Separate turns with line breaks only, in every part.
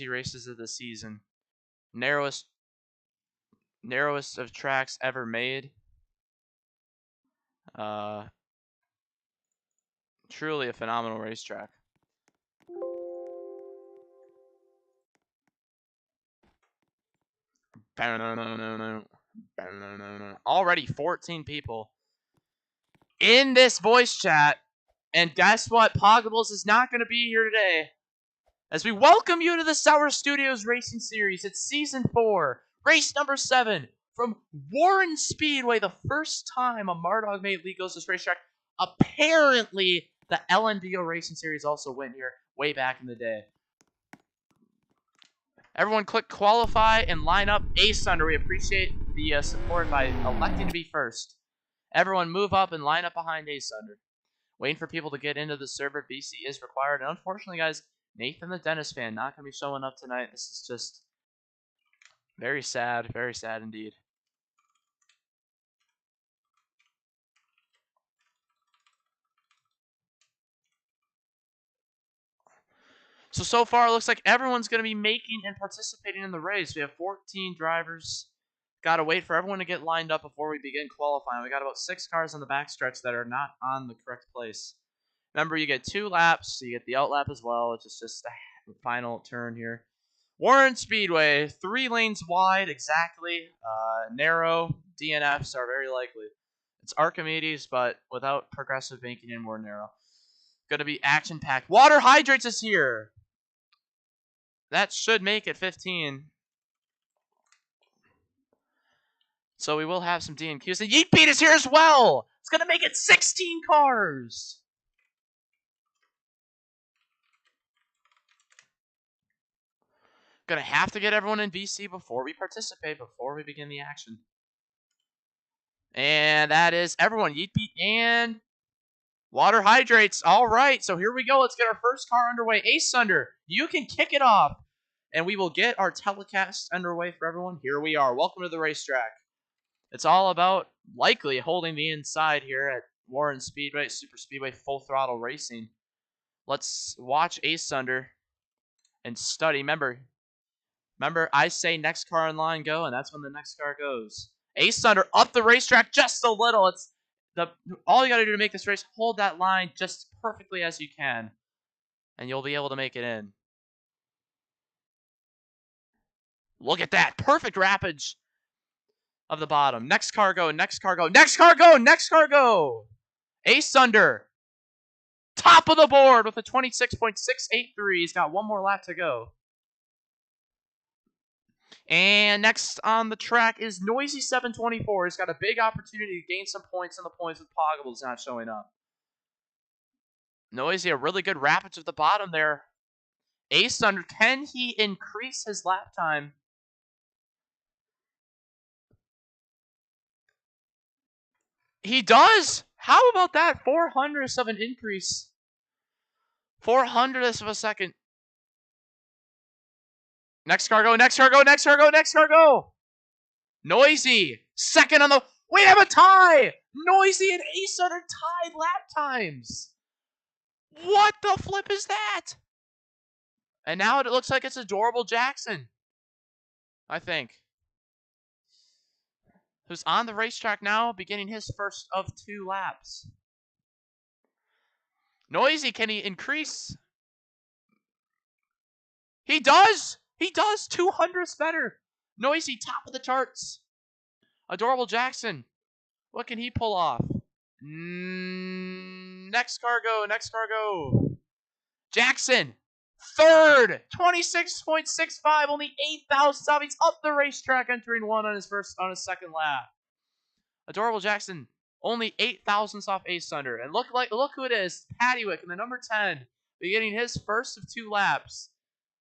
races of the season. Narrowest of tracks ever made. Truly a phenomenal racetrack. Already 14 people in this voice chat. And guess what? Poggables is not going to be here today. As we welcome you to the Sour Studios Racing Series. It's Season 4, race number 7 from Worran Speedway. The first time a Mardog made league goes to this racetrack. Apparently, the LNDO Racing Series also went here way back in the day. Everyone click qualify and line up Ace Thunder. We appreciate the support by electing to be first. Everyone move up and line up behind Ace Thunder. Waiting for people to get into the server. BC is required. And unfortunately, guys, Nathan the Dennis fan not going to be showing up tonight. This is just very sad indeed. So far, it looks like everyone's going to be making and participating in the race. We have 14 drivers. Got to wait for everyone to get lined up before we begin qualifying. We got about 6 cars on the backstretch that are not on the correct place. Remember, you get 2 laps, so you get the out lap as well. It's just the final turn here. Worran Speedway, 3 lanes wide exactly. Narrow DNFs are very likely. It's Archimedes, but without progressive banking in, more narrow. Going to be action-packed. Water Hydrates is here. That should make it 15. So we will have some DNQs. And Yeet Beat is here as well. It's going to make it 16 cars. Going to have to get everyone in BC before we participate, before we begin the action. And that is everyone. Yeet Beat and Water Hydrates. All right, so here we go. Let's get our first car underway. Ace Thunder, you can kick it off. And we will get our telecast underway for everyone. Here we are. Welcome to the racetrack. It's all about likely holding the inside here at Worran Speedway, Super Speedway, full throttle racing. Let's watch Ace Thunder and study. Remember, I say next car in line go, and that's when the next car goes. Ace Thunder up the racetrack just a little. All you got to do to make this race, hold that line just perfectly as you can, and you'll be able to make it in. Look at that. Perfect wrappage of the bottom. Next car go, next car go, next car go, next car go. Ace Thunder, top of the board with a 26.683. He's got one more lap to go. And next on the track is Noisy 724. He's got a big opportunity to gain some points in the points with Poggables not showing up. Noisy, a really good wrappage of the bottom there. Ace Thunder, can he increase his lap time? He does! How about that? 400ths of an increase. 400ths of a second. Next car go, next car go, next car go, next car go! Noisy, second on the... We have a tie! Noisy and Ace Thunder tied lap times. What the flip is that? And now it looks like it's Adorable Jackson, I think, who's on the racetrack now, beginning his first of 2 laps. Noisy, can he increase? He does! He does! 200ths better! Noisy, top of the charts. Adorable Jackson, what can he pull off? Next car go, next car go. Jackson, third, 26.65, only 8,000 off. He's up the racetrack, entering 1 on his second lap. Adorable Jackson, only 8,000ths off Ace Thunder. And look who it is, Paddywick in the number 10, beginning his first of 2 laps.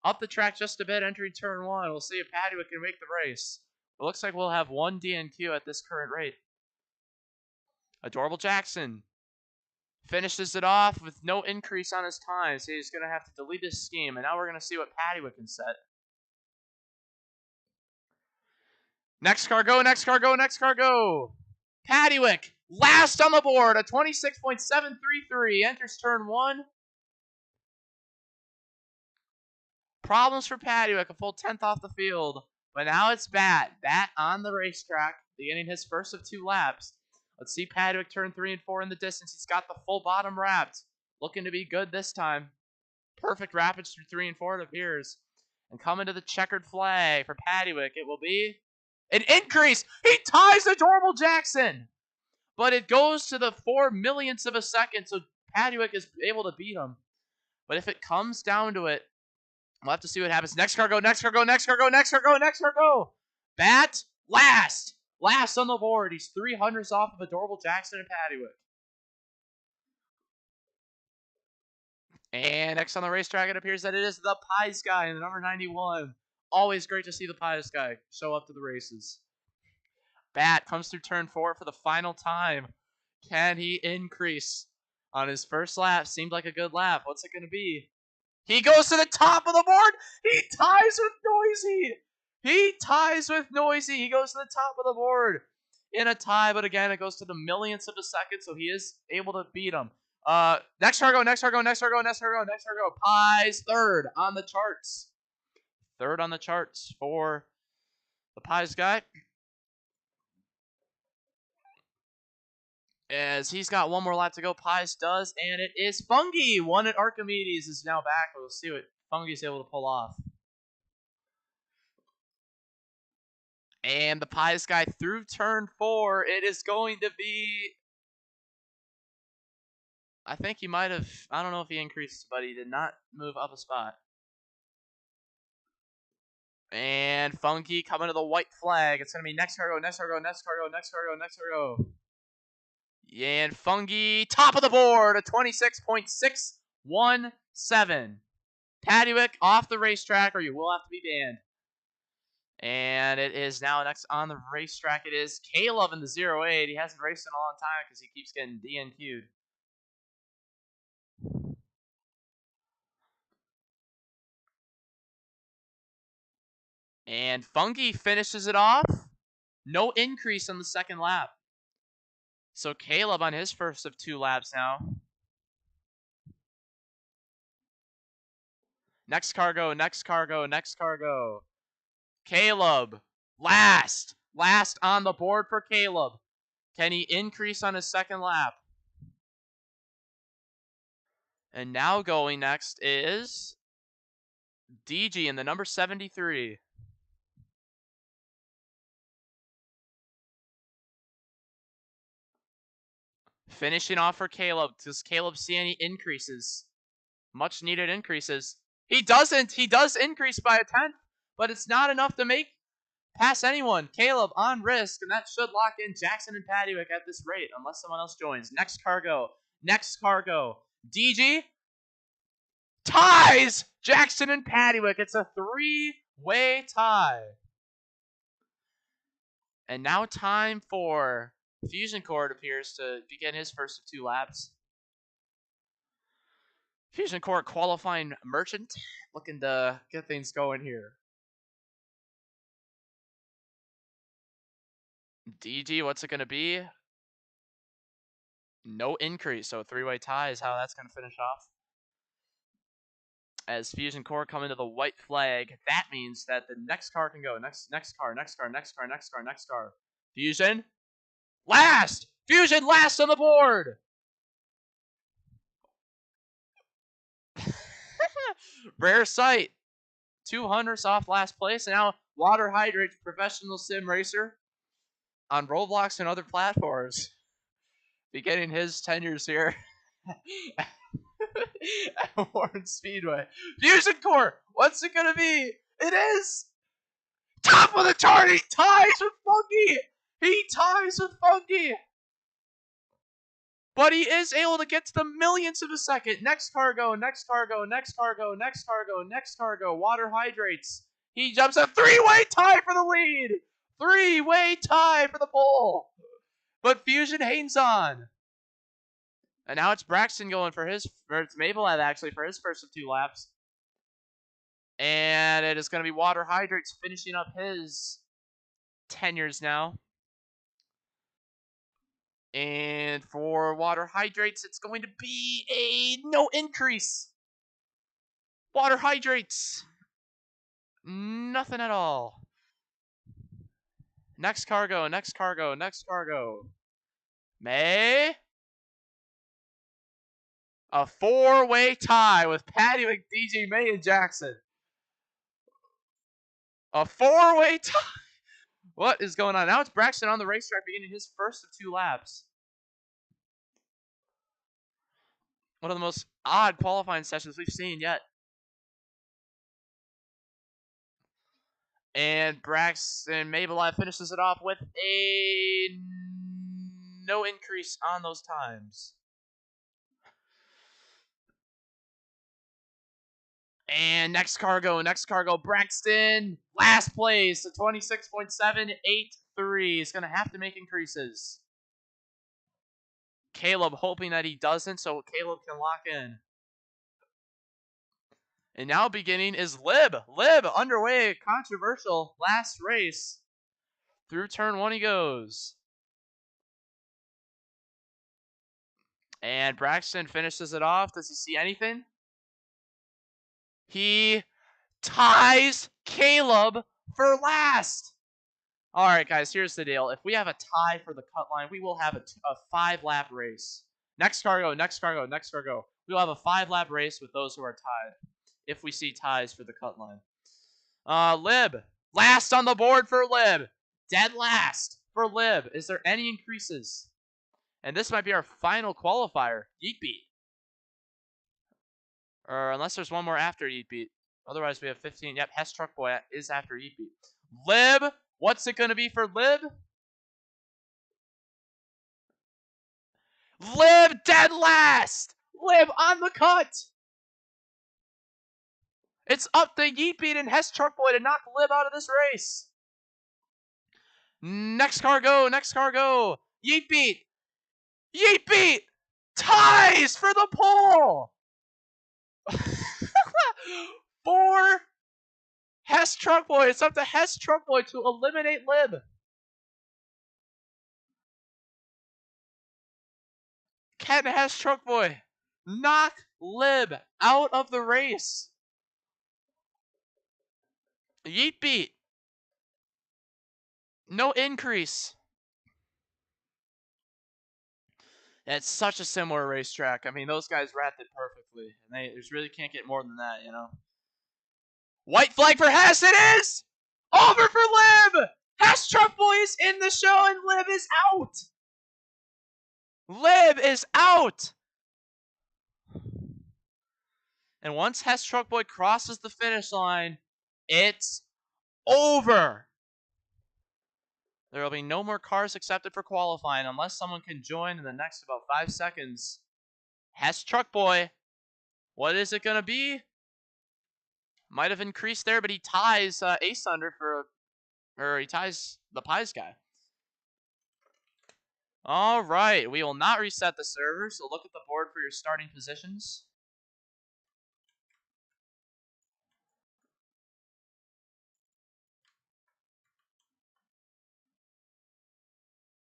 Up the track just a bit, entering turn 1. We'll see if Paddywick can make the race. It looks like we'll have 1 DNQ at this current rate. Adorable Jackson finishes it off with no increase on his time, so he's going to have to delete his scheme. And now we're going to see what Paddywick can set. Next car go, next car go, next car go. Paddywick, last on the board, a 26.733, enters turn 1. Problems for Paduick, a full 10th off the field. But now it's Bat. Bat on the racetrack, beginning his first of 2 laps. Let's see Paduick turn 3 and 4 in the distance. He's got the full bottom wrapped. Looking to be good this time. Perfect rapids through 3 and 4, it appears. And coming to the checkered flag for Paduick, it will be an increase. He ties Adorable Jackson. But it goes to the 4 millionths of a second, so Paduick is able to beat him. But if it comes down to it, we'll have to see what happens. Next car go, next car go, next car go, next car go, next car go. Bat, last. Last on the board. He's 300s off of Adorable Jackson and Paduick. And next on the racetrack, it appears that it is the Pies guy in the number 91. Always great to see the Pies guy show up to the races. Bat comes through turn 4 for the final time. Can he increase on his first lap? Seemed like a good lap. What's it going to be? He goes to the top of the board. He ties with Noisy. He ties with Noisy. He goes to the top of the board in a tie, but again, it goes to the millionths of a second, so he is able to beat him. Next car go, next car go, next car go, next car go, next car go. Pies third on the charts. Third on the charts for the Pies guy. As he's got one more lap to go, Pies does, and it is Fungi. One at Archimedes is now back. We'll see what Fungi's able to pull off. And the Pies guy through turn 4. It is going to be... I think he might have... I don't know if he increased, but he did not move up a spot. And Fungi coming to the white flag. It's going to be next car go, next car go, next car go, next car go, next car go. And Fungi, top of the board, a 26.617. Paduick off the racetrack, or you will have to be banned. And it is now next on the racetrack. It is Caleb in the 08. He hasn't raced in a long time because he keeps getting DNQ'd. And Fungi finishes it off. No increase on the second lap. So Caleb on his first of 2 laps now. Next car go, next car go, next car go. Caleb, last. Last on the board for Caleb. Can he increase on his second lap? And now going next is DG in the number 73. Finishing off for Caleb. Does Caleb see any increases? Much needed increases. He doesn't. He does increase by a 10th, but it's not enough to make pass anyone. Caleb on risk, and that should lock in Jackson and Paduick at this rate, unless someone else joins. Next cargo. Next cargo. DG ties Jackson and Paduick. It's a 3-way tie. And now time for Fusion Core, appears to begin his first of 2 laps. Fusion Core qualifying Merchant, looking to get things going here. DG, what's it going to be? No increase, so a 3-way tie is how that's going to finish off. As Fusion Core come into the white flag, that means that the next car can go. Next car. Fusion, last! Fusion last on the board! Rare sight. 200s off last place, and now Water Hydrate Professional Sim Racer on Roblox and other platforms. Beginning his tenures here at Worran Speedway. Fusion Core, what's it gonna be? It is top of the chart. He ties with Fungi. He ties with Fungi. But he is able to get to the millionths of a second. Next cargo, next cargo, next cargo, next cargo, next cargo. Water Hydrates. He jumps a 3-way tie for the lead. 3-way tie for the pole. But Fusion hangs on. And now it's Braxton going for his, or it's Maplehead actually, for his first of 2 laps. And it is going to be Water Hydrates finishing up his tenures now. And for Water Hydrates, it's going to be a no increase. Water Hydrates Nothing at all. Next cargo. May. A four-way tie with Patty McDG, May, and Jackson. A four-way tie. What is going on? Now it's Braxton on the racetrack beginning his first of 2 laps. One of the most odd qualifying sessions we've seen yet. And Braxton Maybelline finishes it off with a no increase on those times. And next cargo, Braxton, last place to 26.783. He's going to have to make increases. Caleb hoping that he doesn't, so Caleb can lock in. And now beginning is Lib. Lib underway, controversial last race. Through turn 1 he goes. And Braxton finishes it off. Does he see anything? He ties Caleb for last. All right, guys, here's the deal. If we have a tie for the cut line, we will have a 5-lap race. Next cargo. We'll have a 5-lap race with those who are tied if we see ties for the cut line. Lib. Last on the board for Lib. Dead last for Lib. Is there any increases? And this might be our final qualifier. Yeet beat. Or unless there's one more after Yeet beat. Otherwise, we have 15. Yep, Hess Truck Boy is after Yeet beat. Lib. What's it going to be for Lib? Lib dead last. Lib on the cut. It's up to Yeet beat and Hess Truck Boy to knock Lib out of this race. Next cargo. Yeet beat. Ties for the pole. For Hess Truck Boy. It's up to Hess Truck Boy to eliminate Lib. Can Hess Truck Boy knock Lib out of the race? Yeet beat. No increase. It's such a similar racetrack. I mean, those guys wrapped it perfectly. And they really can't get more than that, you know? White flag for Hess. It is over for Lib. Hess Truck Boy is in the show and Lib is out. Lib is out. And once Hess Truck Boy crosses the finish line, it's over. There will be no more cars accepted for qualifying unless someone can join in the next about 5 seconds. Hess Truck Boy. What is it going to be? Might have increased there, but he ties Ace under he ties the Pies guy. All right, we will not reset the server, so look at the board for your starting positions.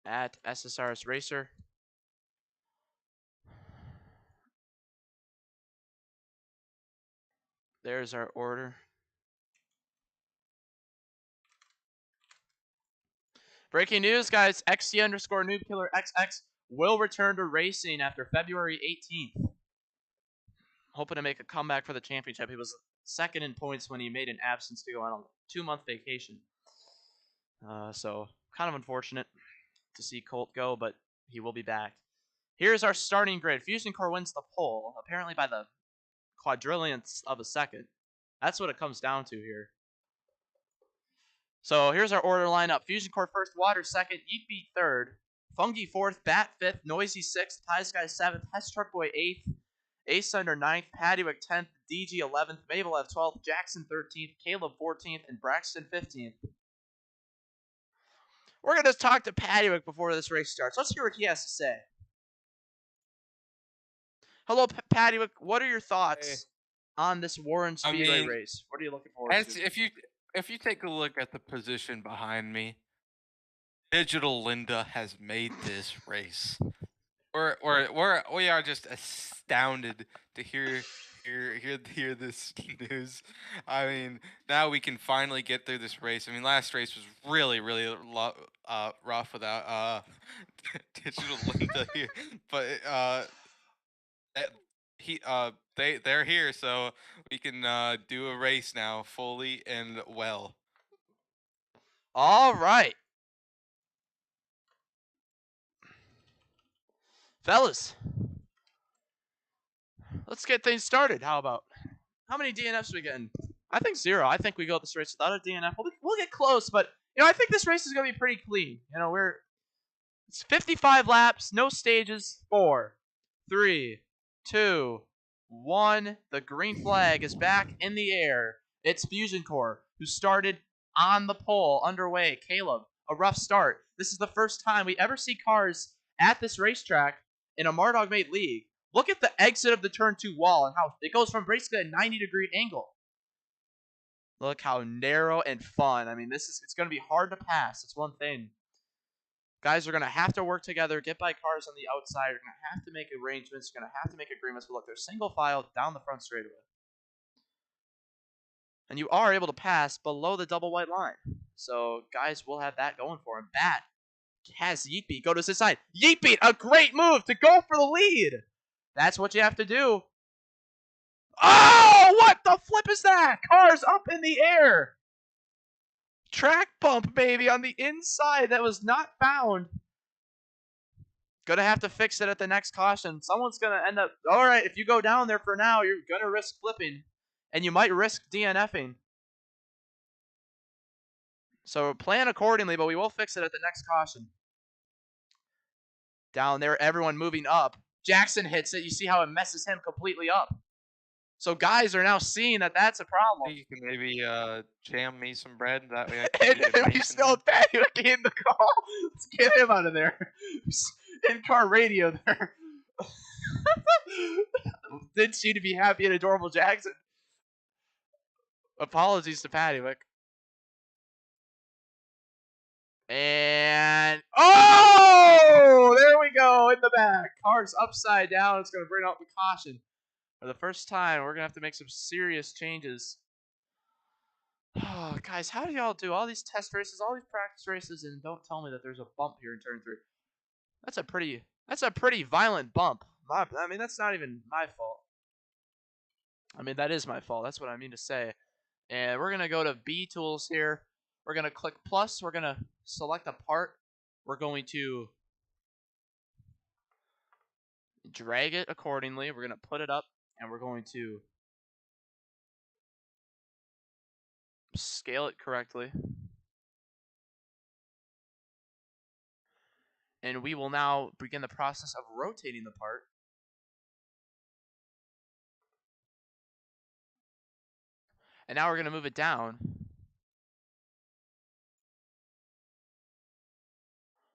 At SSRS Racer. There's our order. Breaking news, guys. XC_NoobKillerXX will return to racing after February 18th. Hoping to make a comeback for the championship. He was second in points when he made an absence to go on a 2-month vacation. So, kind of unfortunate to see Colt go, but he will be back. Here's our starting grid. Fusion Core wins the pole, apparently by the quadrillionth of a second. That's what it comes down to here. So here's our order lineup. Fusion Core first, Water second, Yeet Beat third, Fungi fourth, Bat fifth, Noisy sixth, Pies Guy seventh, Hess Truck Boy eighth, Ace Under ninth, Pattywick 10th, DG 11th, Mabel 12th, Jackson 13th, Caleb 14th, and Braxton 15th. We're going to talk to Pattywick before this race starts. Let's hear what he has to say. Hello, Pattywick. What are your thoughts on this Worran Speedway race? What are you looking forward to?
If you take a look at the position behind me, Digital Linda has made this race. We are just astounded to hear hear this news. I mean, now we can finally get through this race. I mean, last race was really rough without Digital Linda here, but that- they're here, so we can do a race now fully and well.
All right, fellas, let's get things started. How about? How many DNFs are we getting? I think 0. I think we go this race without a DNF. We'll get close, but I think this race is gonna be pretty clean. It's 55 laps, no stages. 4, 3, 2, 1. The green flag is back in the air. It's Fusion Core, who started on the pole, underway. Caleb, a rough start. This is the first time we ever see cars at this racetrack in a Mardog Mate League. Look at the exit of the turn 2 wall and how it goes from basically a 90-degree angle. Look how narrow and fun. I mean, it's going to be hard to pass. It's one thing. Guys are going to have to work together, get by cars on the outside. You're going to have to make arrangements. You're going to have to make agreements. But look, there's single file down the front straightaway. And you are able to pass below the double white line. So guys will have that going for him. Bat has Yeetbeat go to his side. Yeetbeat, a great move to go for the lead. That's what you have to do. Oh, what the flip is that? Cars up in the air. Track bump, baby, on the inside. That was not found. Gonna have to fix it at the next caution. Someone's gonna end up... All right, if you go down there for now, you're gonna risk flipping. And you might risk DNFing. So plan accordingly, but we will fix it at the next caution. Down there, everyone moving up. Jackson hits it. You see how it messes him completely up. So guys are now seeing that that's a problem.
You can maybe jam me some bread. That way I
And
can get
we still have Patty in the call. Let's get him out of there. In-car radio there. Didn't seem to be happy and adorable Jackson. Apologies to Pattywick. And oh, there we go in the back. Car's upside down. It's going to bring out the caution. For the first time, we're going to have to make some serious changes. Oh, guys, how do y'all do all these test races, all these practice races, and don't tell me that there's a bump here in turn 3? That's a pretty violent bump. I mean, that's not even my fault. I mean, that is my fault. That's what I mean to say. And we're going to go to B tools here. We're going to click plus. We're going to select a part. We're going to drag it accordingly. We're going to put it up, and we're going to scale it correctly. And we will now begin the process of rotating the part. And now we're going to move it down.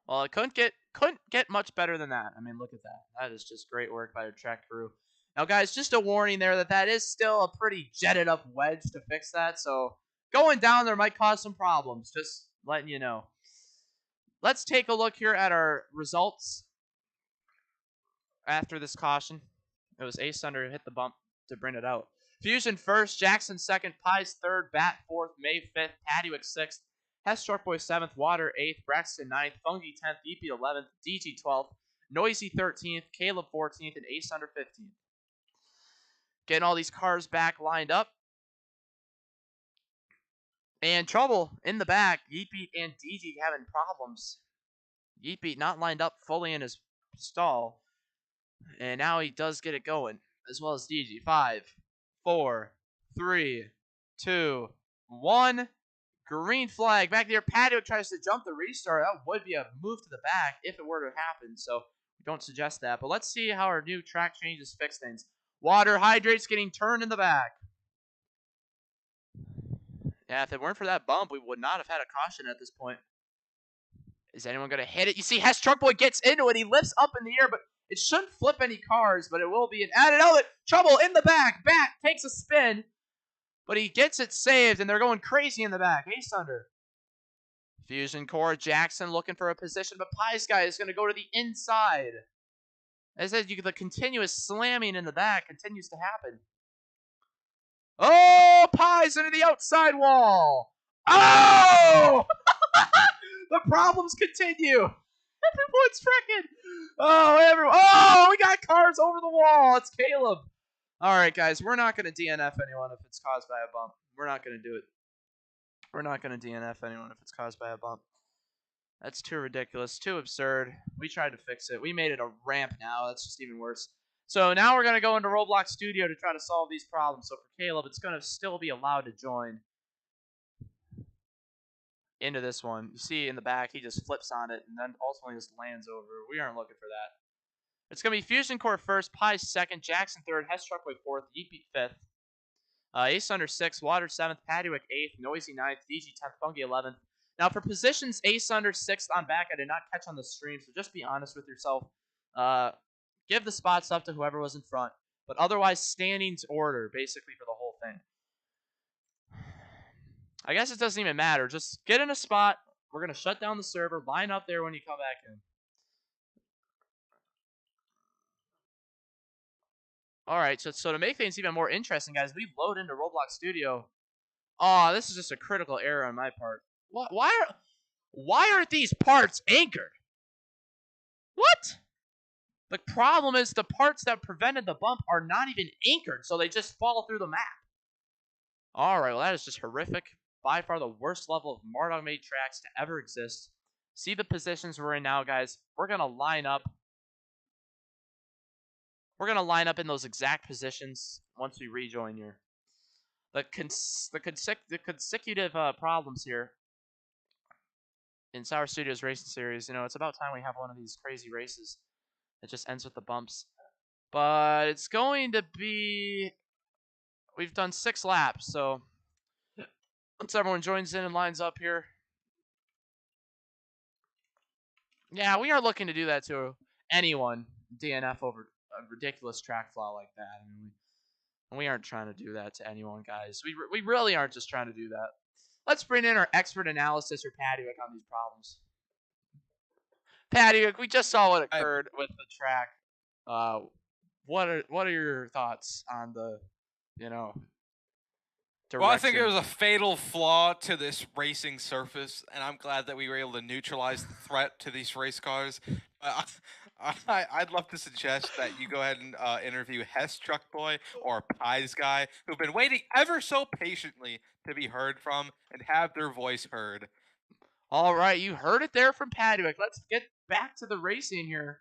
Well, it couldn't get much better than that. I mean, look at that. That is just great work by the track crew. Now, guys, just a warning there that is still a pretty jetted up wedge to fix that. So going down there might cause some problems. Just letting you know. Let's take a look here at our results after this caution. It was Ace Thunder who hit the bump to bring it out. Fusion first, Jackson second, Pies third, Bat fourth, May fifth, Pattywick sixth, Hess Shortboy 7th, Water 8th, Braxton 9th, Fungi 10th, EP 11th, DG 12th, Noisy 13th, Caleb 14th, and Ace Under 15th. Getting all these cars back lined up. And trouble in the back. Yeetbeat and DG having problems. Yeetbeat not lined up fully in his stall. And now he does get it going, as well as DG. 5, 4, 3, 2, 1. Green flag back there. Patio tries to jump the restart. That would be a move to the back if it were to happen. So we don't suggest that. But let's see how our new track changes fix things. Water hydrates getting turned in the back. Yeah, if it weren't for that bump, we would not have had a caution at this point. Is anyone going to hit it? You see, Hess Truck Boy gets into it. He lifts up in the air, but it shouldn't flip any cars, but it will be an added outlet. Trouble in the back. Bat takes a spin. But he gets it saved, and they're going crazy in the back. Ace Thunder. Fusion Core, Jackson looking for a position, but Pie Sky is going to go to the inside. As I said, the continuous slamming in the back continues to happen. Oh, Pies into the outside wall. Oh! The problems continue. Everyone's freaking. Oh, everyone. Oh, we got cars over the wall. It's Caleb. All right, guys. We're not going to DNF anyone if it's caused by a bump. We're not going to do it. We're not going to DNF anyone if it's caused by a bump. That's too ridiculous. Too absurd. We tried to fix it. We made it a ramp now. That's just even worse. So now we're going to go into Roblox Studio to try to solve these problems. So for Caleb, it's going to still be allowed to join into this one. You see in the back, he just flips on it and then ultimately just lands over. We aren't looking for that. It's going to be Fusion Core first, Pi second, Jackson third, Hess Truckway fourth, Yeet fifth, Ace Under sixth, Water seventh, Paddywick eighth, Noisy ninth, DG 10th, Funky 11th. Now for positions, Ace Under sixth on back, I did not catch on the stream, so just be honest with yourself. Give the spots up to whoever was in front, but otherwise standings order basically for the whole thing. I guess it doesn't even matter. Just get in a spot. We're going to shut down the server. Line up there when you come back in. All right, so to make things even more interesting, guys, we load into Roblox Studio. Oh, this is just a critical error on my part. What? Why aren't these parts anchored? What? The problem is the parts that prevented the bump are not even anchored, so they just fall through the map. All right, well, that is just horrific. By far the worst level of Mardog-made tracks to ever exist. See the positions we're in now, guys. We're going to line up. We're going to line up in those exact positions once we rejoin here. The consecutive problems here in Sour Studios Racing Series, it's about time we have one of these crazy races that just ends with the bumps. But it's going to be... We've done 6 laps, so once everyone joins in and lines up here. Yeah, we are looking to do that to anyone, DNF over a ridiculous track flaw like that. I mean, we aren't trying to do that to anyone, guys. We really aren't just trying to do that. Let's bring in our expert analysis or Paddywick on these problems. Paddywick, we just saw what occurred with the track. What are your thoughts on the, direction?
Well, I think it was a fatal flaw to this racing surface, and I'm glad that we were able to neutralize the threat to these race cars. I'd love to suggest that you go ahead and interview Hess Truck Boy or Pies Guy, who've been waiting ever so patiently to be heard from and have their voice heard.
All right, you heard it there from Paddywick. Let's get back to the racing here.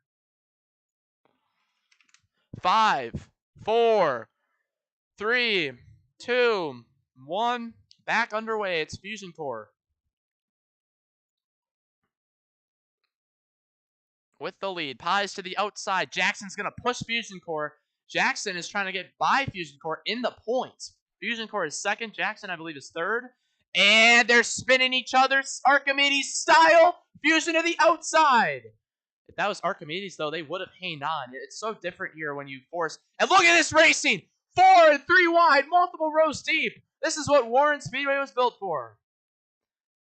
5, 4, 3, 2, 1. Back underway. It's Fusion Core. With the lead. Pies to the outside. Jackson's going to push Fusion Core. Jackson is trying to get by Fusion Core in the points. Fusion Core is second. Jackson, I believe, is third. And they're spinning each other Archimedes style. Fusion to the outside. If that was Archimedes, though, they would have hanged on. It's so different here when you force... And look at this racing! 4 and 3 wide, multiple rows deep. This is what Worran Speedway was built for.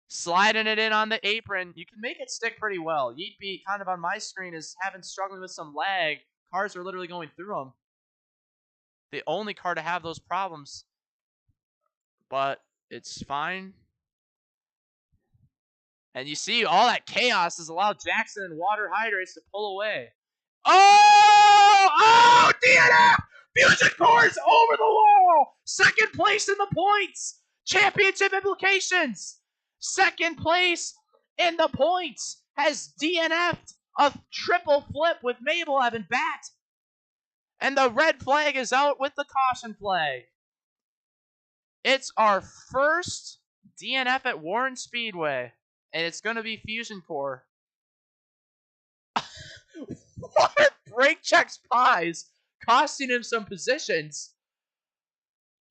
Sliding it in on the apron. You can make it stick pretty well. Yeet Beat, kind of on my screen, is struggling with some lag. Cars are literally going through them. The only car to have those problems. But it's fine. And you see, all that chaos has allowed Jackson and Water Hydrates to pull away. Oh, DNF! Fusion Core's over the wall! Second place in the points! Championship implications! Second place in the points has DNF'd a triple flip with Mabel having bat. And the red flag is out with the caution flag. It's our first DNF at Worran Speedway. And it's going to be Fusion Core. Water brake checks Pies, costing him some positions.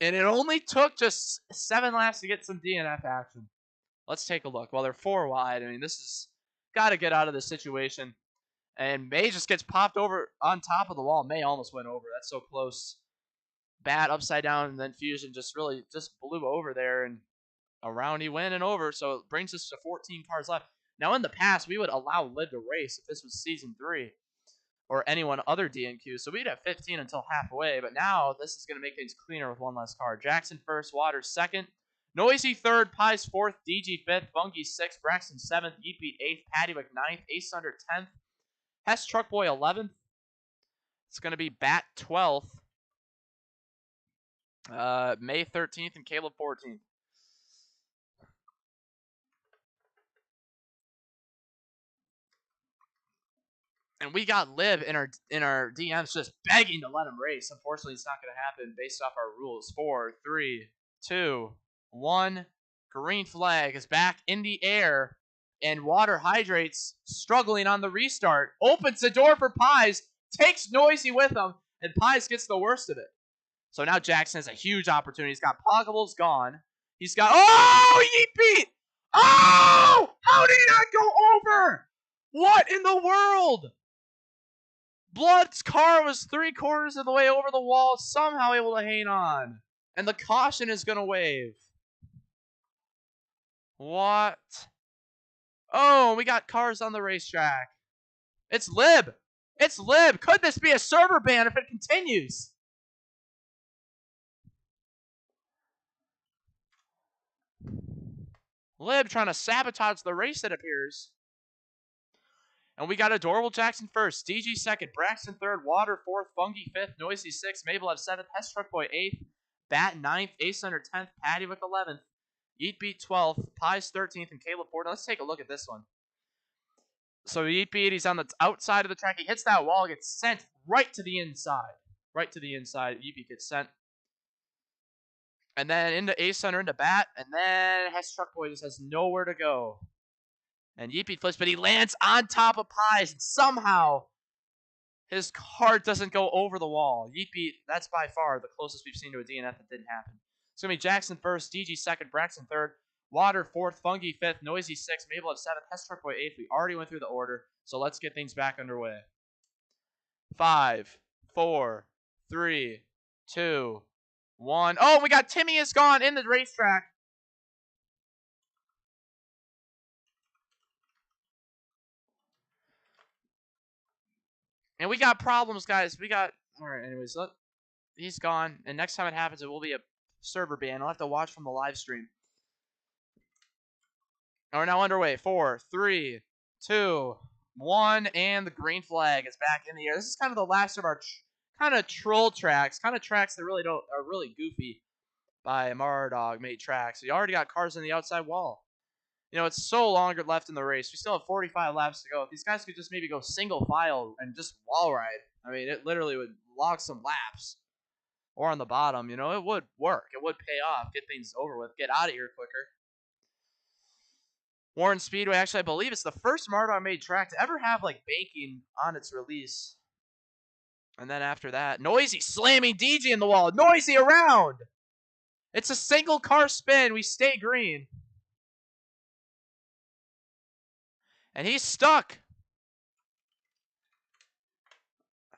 And it only took just 7 laps to get some DNF action. Let's take a look. Well, they're 4 wide. I mean, this is got to get out of this situation. And May just gets popped over on top of the wall. May almost went over. That's so close. Bat upside down, and then Fusion just really just blew over there. And around he went and over. So it brings us to 14 cars left. Now, in the past, we would allow Liv to race if this was Season 3. or anyone other DNQ. So we'd have 15 until halfway, but now this is going to make things cleaner with one less car. Jackson first, Waters second, Noisy third, Pies fourth, DG fifth, Bungie sixth, Braxton seventh, Yeetbeat eighth, Paddywick ninth, Ace Thunder 10th, Hess Truckboy 11th. It's going to be Bat 12th, May 13th, and Caleb 14th. And we got Lib in our DMs just begging to let him race. Unfortunately, it's not going to happen based off our rules. 4, 3, 2, 1. Green flag is back in the air. And Water Hydrates, struggling on the restart, opens the door for Pies, takes Noisy with him, and Pies gets the worst of it. So now Jackson has a huge opportunity. He's got Poggables gone. He's got... Oh, Yeetbeat! Oh! How did he not go over? What in the world? Blood's car was 3/4 of the way over the wall, somehow able to hang on. And the caution is going to wave. What? Oh, we got cars on the racetrack. It's Lib. It's Lib. Could this be a server ban if it continues? Lib trying to sabotage the race, it appears. And we got Adorable Jackson first, DG second, Braxton third, Water fourth, Fungi fifth, Noisy sixth, Mabel seventh, Hess Truckboy eighth, Bat ninth, Ace Under 10th, Paddywick 11th, Yeetbeat 12th, Pies 13th, and Caleb 14th. Let's take a look at this one. So Yeetbeat, he's on the outside of the track. He hits that wall, gets sent right to the inside. Right to the inside. Yeetbeat gets sent. And then into Ace Under, into Bat, and then Hess Truckboy just has nowhere to go. And Yeetbeat flips, but he lands on top of Pies, and somehow his car doesn't go over the wall. Yeetbeat, that's by far the closest we've seen to a DNF that didn't happen. It's going to be Jackson first, DG second, Braxton third, Water fourth, Fungi fifth, Noisy sixth, Mabel seventh, Hess Truckboy eighth. We already went through the order, so let's get things back underway. 5, 4, 3, 2, 1. Oh, we got Timmy is gone in the racetrack. And we got problems, guys. All right, anyways, look, he's gone. And next time it happens, it will be a server ban. I'll have to watch from the live stream. We're now underway. 4, 3, 2, 1, and the green flag is back in the air. This is kind of the last of our kind of troll tracks, kind of tracks that really are really goofy by Mardog made tracks. You already got cars in the outside wall. You know, it's so longer left in the race. We still have 45 laps to go. If these guys could just maybe go single file and just wall ride, I mean, it literally would log some laps. Or on the bottom, you know, it would work. It would pay off. Get things over with. Get out of here quicker. Worran Speedway, actually, I believe it's the first Mardog made track to ever have, like, banking on its release. And then after that, Noisy slamming DG in the wall. Noisy around! It's a single car spin. We stay green. And he's stuck.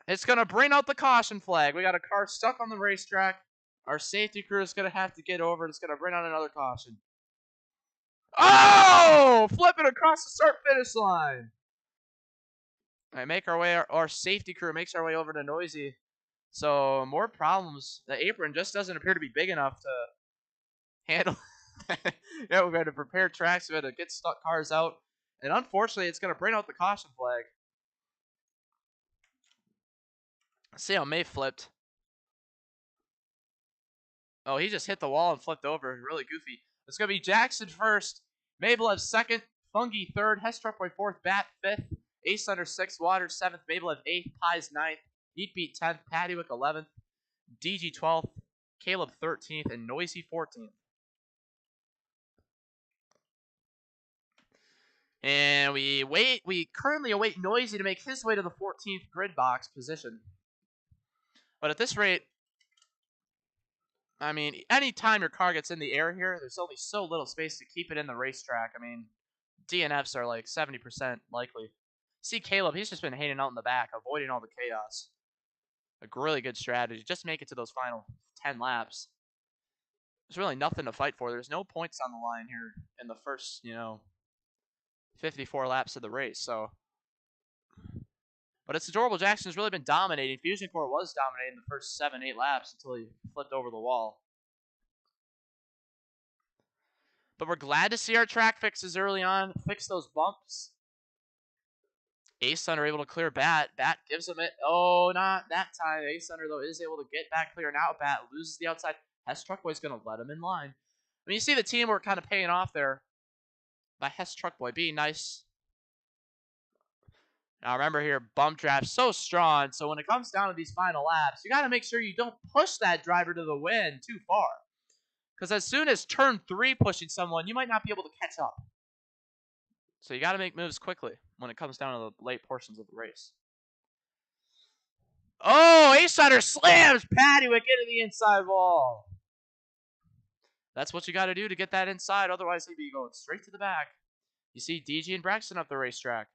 It's going to bring out the caution flag. We got a car stuck on the racetrack. Our safety crew is going to have to get over. It's going to bring out another caution. Oh! Flipping across the start-finish line. All right, make our way. Our safety crew makes our way over to Noisy. So, more problems. The apron just doesn't appear to be big enough to handle. Yeah, we've had to prepare tracks. We had to get stuck cars out. And unfortunately, it's going to bring out the caution flag. Let's see how May flipped. Oh, he just hit the wall and flipped over. Really goofy. It's going to be Jackson first, Mabelev second, Fungi third, Hess Truckboy fourth, Bat fifth, Ace Under sixth, Water seventh, Mabelev eighth, Pies ninth, Yeetbeat 10th, Paddywick 11th, DG 12th, Caleb 13th, and Noisy 14th. And we currently await Noisy to make his way to the 14th grid box position. But at this rate, I mean, anytime your car gets in the air here, there's only so little space to keep it in the racetrack. I mean, DNFs are like 70% likely. See Caleb, he's just been hanging out in the back, avoiding all the chaos. A really good strategy. Just make it to those final 10 laps. There's really nothing to fight for. There's no points on the line here in the first, 54 laps of the race. So But it's Adorable Jackson's really been dominating. Fusion Core was dominating the first 7-8 laps until he flipped over the wall. But we're glad to see our track fixes early on. Fix those bumps. Ace Thunder able to clear Bat. Bat gives him it. Oh, not that time. Ace Thunder, though, is able to get back clear. Now Bat loses the outside. Hess Truckboy's going to let him in line. I mean, you see the teamwork kind of paying off there by Hess Truckboy being nice. Now remember here, bump draft so strong. So when it comes down to these final laps, you got to make sure you don't push that driver to the wind too far. Because as soon as turn 3 pushing someone, you might not be able to catch up. So you got to make moves quickly when it comes down to the late portions of the race. Oh, Ace Thunder slams Paddywhack into the inside wall. That's what you got to do to get that inside. Otherwise, he'd be going straight to the back. You see DG and Braxton up the racetrack.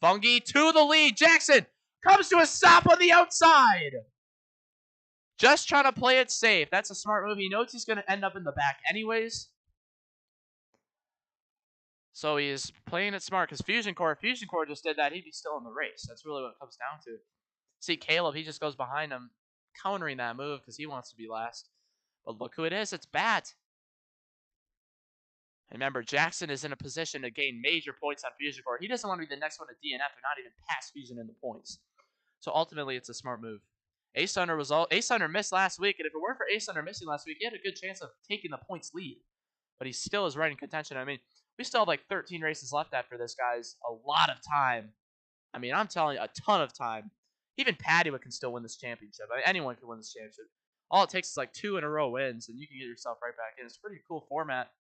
Fungi to the lead. Jackson comes to a stop on the outside. Just trying to play it safe. That's a smart move. He knows he's going to end up in the back anyways. So he's playing it smart because Fusion Core just did that. He'd be still in the race. That's really what it comes down to. See, Caleb, he just goes behind him, countering that move because he wants to be last. But look who it is. It's Bat. Remember, Jackson is in a position to gain major points on Fusion Core. He doesn't want to be the next one to DNF and not even pass Fusion in the points. So ultimately, it's a smart move. Ace Thunder missed last week, and if it weren't for Ace Thunder missing last week, he had a good chance of taking the points lead. But he still is right in contention. I mean, we still have like 13 races left after this, guys. A lot of time. I mean, I'm telling you, a ton of time. Even Paddywhack can still win this championship. I mean, anyone can win this championship. All it takes is like 2 in a row wins, and you can get yourself right back in. It's a pretty cool format.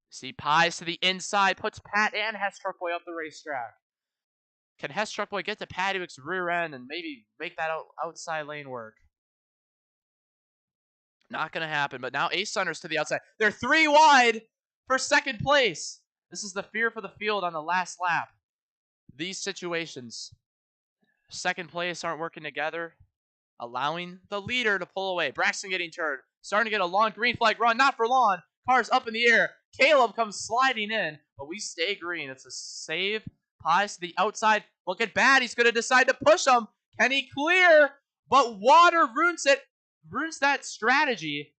See, Pies to the inside, puts Pat and Hess Truckboy up the racetrack. Can Hess Truckboy get to Paddywhack's rear end and maybe make that outside lane work? Not going to happen, but now Ace Thunder's to the outside. They're 3 wide for second place. This is the fear for the field on the last lap. These situations. Second place aren't working together, allowing the leader to pull away. Braxton getting turned. Starting to get a long green flag run. Not for long. Car's up in the air. Caleb comes sliding in, but we stay green. It's a save. Pies to the outside. Look at Bat. He's going to decide to push him. Can he clear? But water ruins it. Ruins that strategy.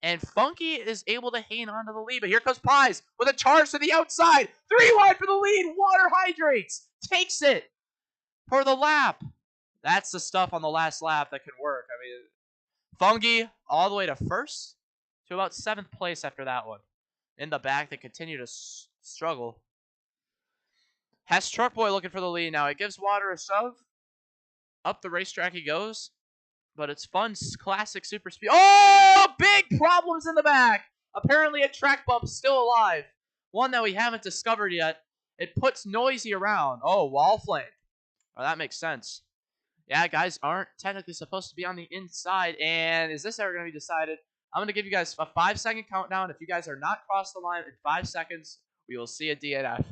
And Funky is able to hang on to the lead. But here comes Pies with a charge to the outside. 3 wide for the lead. Water hydrates. Takes it for the lap. That's the stuff on the last lap that can work. I mean, Fungi all the way to first to about 7th place after that one. In the back, they continue to struggle. Hess Truckboy looking for the lead now. It gives Water a shove. Up the racetrack he goes. But it's fun, classic super speed. Oh, big problems in the back. Apparently a track bump still alive. One that we haven't discovered yet. It puts Noisy around. Oh, wall flame. Oh, that makes sense. Yeah, guys aren't technically supposed to be on the inside. And is this ever going to be decided? I'm going to give you guys a 5-second countdown. If you guys are not crossed the line in 5 seconds, we will see a DNF.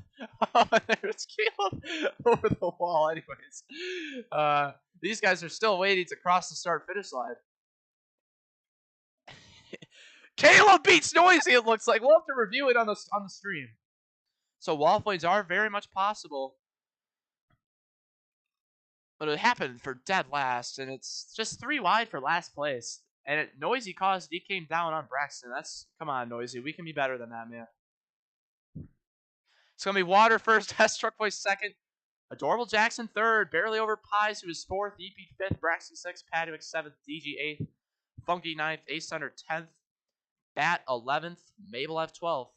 There's Caleb over the wall anyways. These guys are still waiting to cross the start-finish line. Caleb beats Noisy, it looks like. We'll have to review it on the stream. So wall flames are very much possible. But it happened for dead last, and it's just 3 wide for last place. And Noisy caused he came down on Braxton. Come on, Noisy. We can be better than that, man. It's going to be Water first, Hess Truckboy second, Adorable Jackson third, barely over Pies, who is 4th, EP 5th, Braxton 6th, Paddywhack 7th, DG 8th, Funky 9th, Ace Thunder 10th, Bat 11th, Mabel 12th.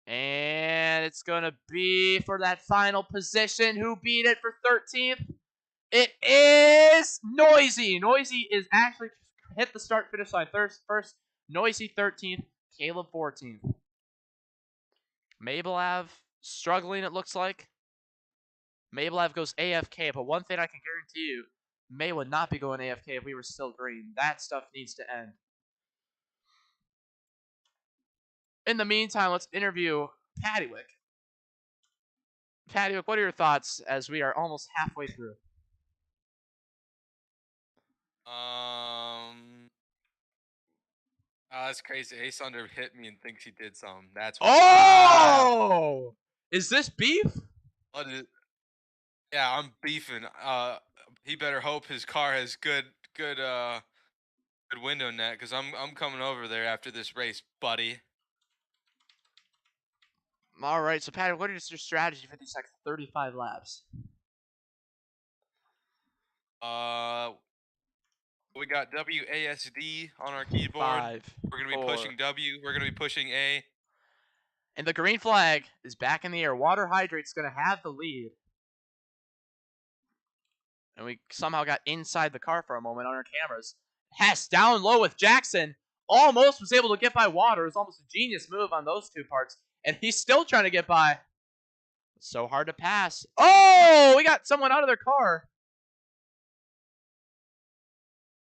And it's going to be for that final position. Who beat it for 13th? It is Noisy. Noisy is actually hit the start-finish line first. Noisy 13th, Caleb 14th. Mabel struggling, it looks like. Mabel goes AFK, but one thing I can guarantee you, May would not be going AFK if we were still green. That stuff needs to end. In the meantime, let's interview Paddywhack. Paddywhack, what are your thoughts as we are almost halfway through?
That's crazy. Ace Thunder hit me and thinks he did something. That's
what. Oh! Is this beef?
What is? Yeah, I'm beefing. He better hope his car has good window net, cause I'm coming over there after this race, buddy.
All right, so Patty, what is your strategy for these next 35 laps?
Uh, we got WASD on our keyboard.
5,
We're gonna be
4.
pushing W. We're gonna be pushing A.
And the green flag is back in the air. Water Hydrate's going to have the lead. And we somehow got inside the car for a moment on our cameras. Hess down low with Jackson. Almost was able to get by Water. It was almost a genius move on those two parts. And he's still trying to get by. It's so hard to pass. Oh, we got someone out of their car.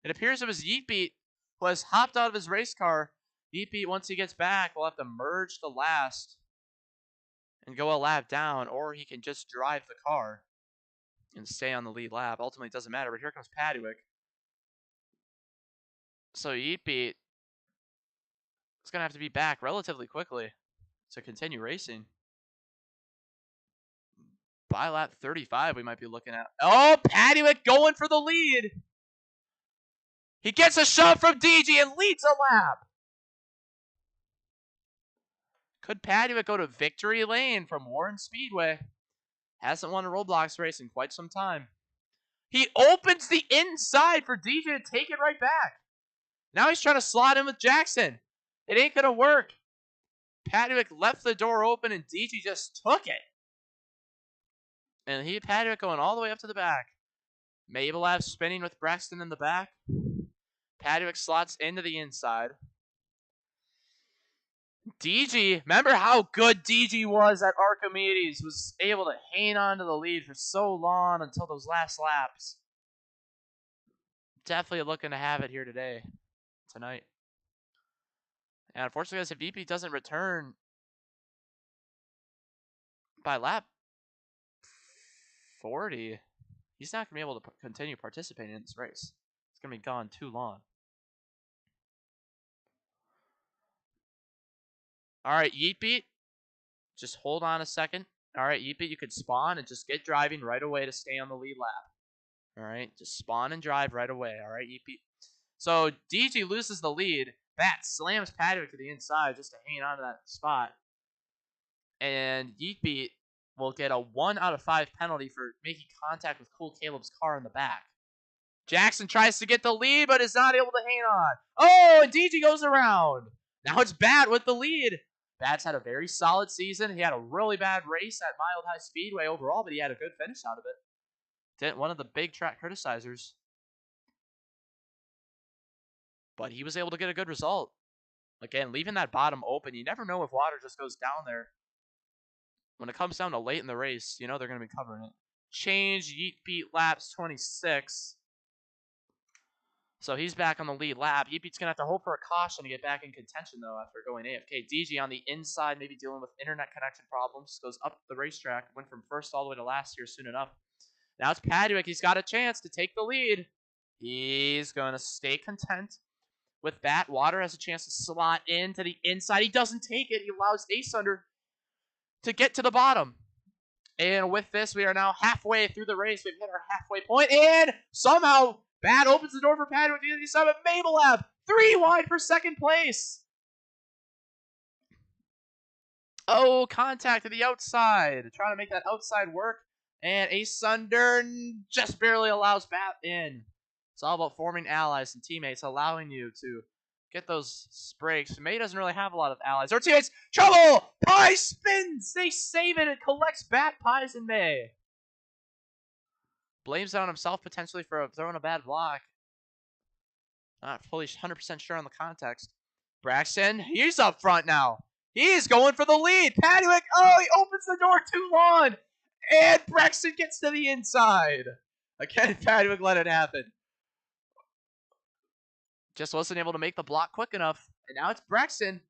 It appears it was Yeetbeat who has hopped out of his race car. Yeetbeat, once he gets back, will have to merge the last and go a lap down, or he can just drive the car and stay on the lead lap. Ultimately, it doesn't matter, but here comes Paddywick. So Yeetbeat is going to have to be back relatively quickly to continue racing. By lap 35, we might be looking at... Oh, Paddywick going for the lead! He gets a shove from DG and leads a lap! Could Paddywick go to victory lane from Worran Speedway? Hasn't won a Roblox race in quite some time. He opens the inside for DJ to take it right back. Now he's trying to slot in with Jackson. It ain't going to work. Paddywick left the door open and DG just took it. And Paddywick going all the way up to the back. Mabelab spinning with Braxton in the back. Paddywick slots into the inside. DG, remember how good DG was at Archimedes? Was able to hang on to the lead for so long until those last laps. Definitely looking to have it here tonight. And unfortunately, guys, if VP doesn't return by lap 40, he's not going to be able to continue participating in this race. It's going to be gone too long. All right, Yeetbeat, just hold on a second. All right, Yeetbeat, you could spawn and just get driving right away to stay on the lead lap. All right, just spawn and drive right away. All right, Yeetbeat. So DG loses the lead. Bat slams Paddywick to the inside just to hang on to that spot. And Yeetbeat will get a 1 out of 5 penalty for making contact with Cool Caleb's car in the back. Jackson tries to get the lead, but is not able to hang on. Oh, and DG goes around. Now it's Bat with the lead. Bat's had a very solid season. He had a really bad race at Mile High Speedway overall, but he had a good finish out of it. One of the big track criticizers. But he was able to get a good result. Again, leaving that bottom open, you never know if Water just goes down there. When it comes down to late in the race, you know they're going to be covering it. Change Yeetbeat laps 26. So he's back on the lead lap. Yeetbeat's going to have to hope for a caution to get back in contention, though, after going AFK. DG on the inside, maybe dealing with internet connection problems. Goes up the racetrack. Went from first all the way to last here soon enough. Now it's Paddywick. He's got a chance to take the lead. He's going to stay content with Bat. Water has a chance to slot into the inside. He doesn't take it. He allows Ace Under to get to the bottom. And with this, we are now halfway through the race. We've hit our halfway point, and somehow Bat opens the door for Paddywick to the side of Mabelab. 3 wide for second place. Oh, contact to the outside. Trying to make that outside work. And Ace Under just barely allows Bat in. It's all about forming allies and teammates, allowing you to get those breaks. May doesn't really have a lot of allies. Or teammates, trouble! Pie spins! They save it. It collects Bat, Pies, and May. Blames it on himself potentially for throwing a bad block. Not fully 100% sure on the context. Braxton, he's up front now. He's going for the lead. Paddywick, oh, he opens the door too long. And Braxton gets to the inside. Again, Paddywick let it happen. Just wasn't able to make the block quick enough. And now it's Braxton.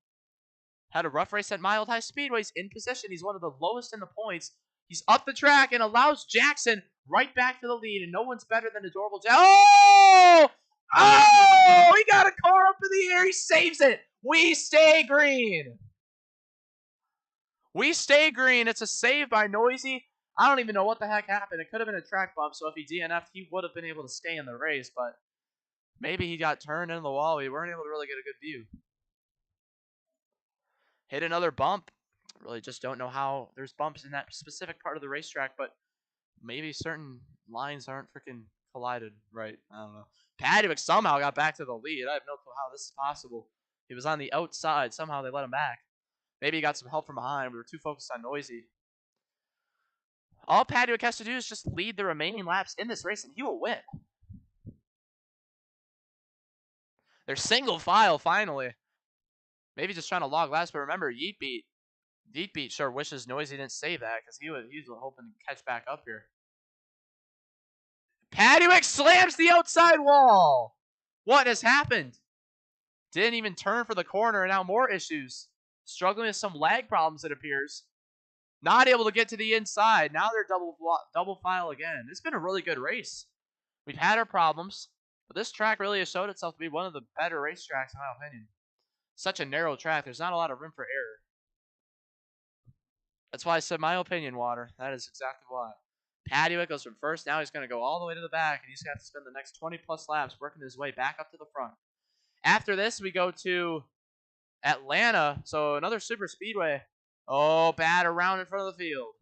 Had a rough race at Mile High Speedways in position. He's one of the lowest in the points. He's up the track and allows Jackson right back to the lead. And no one's better than Adorable Jack. Oh! Oh! He got a car up in the air. He saves it. We stay green. We stay green. It's a save by Noisy. I don't even know what the heck happened. It could have been a track bump, so if he DNF'd, he would have been able to stay in the race, but maybe he got turned into the wall. We weren't able to really get a good view. Hit another bump. Really just don't know how there's bumps in that specific part of the racetrack, but maybe certain lines aren't freaking collided right. I don't know. Padwick somehow got back to the lead. I have no clue how this is possible. He was on the outside. Somehow they let him back. Maybe he got some help from behind. We were too focused on Noisy. All Padwick has to do is just lead the remaining laps in this race, and he will win. They're single file, finally. Maybe just trying to log laps, but remember, Yeetbeat sure wishes Noisy didn't save that, because he was hoping to catch back up here. Padwick slams the outside wall. What has happened? Didn't even turn for the corner, and now more issues. Struggling with some lag problems, it appears. Not able to get to the inside. Now they're double file again. It's been a really good race. We've had our problems, but this track really has showed itself to be one of the better racetracks, in my opinion. Such a narrow track. There's not a lot of room for error. That's why I said my opinion, Water. That is exactly why. Padwick goes from first. Now he's going to go all the way to the back, and he's going to have to spend the next 20-plus laps working his way back up to the front. After this, we go to Atlanta, so another super speedway. Oh, bad around in front of the field.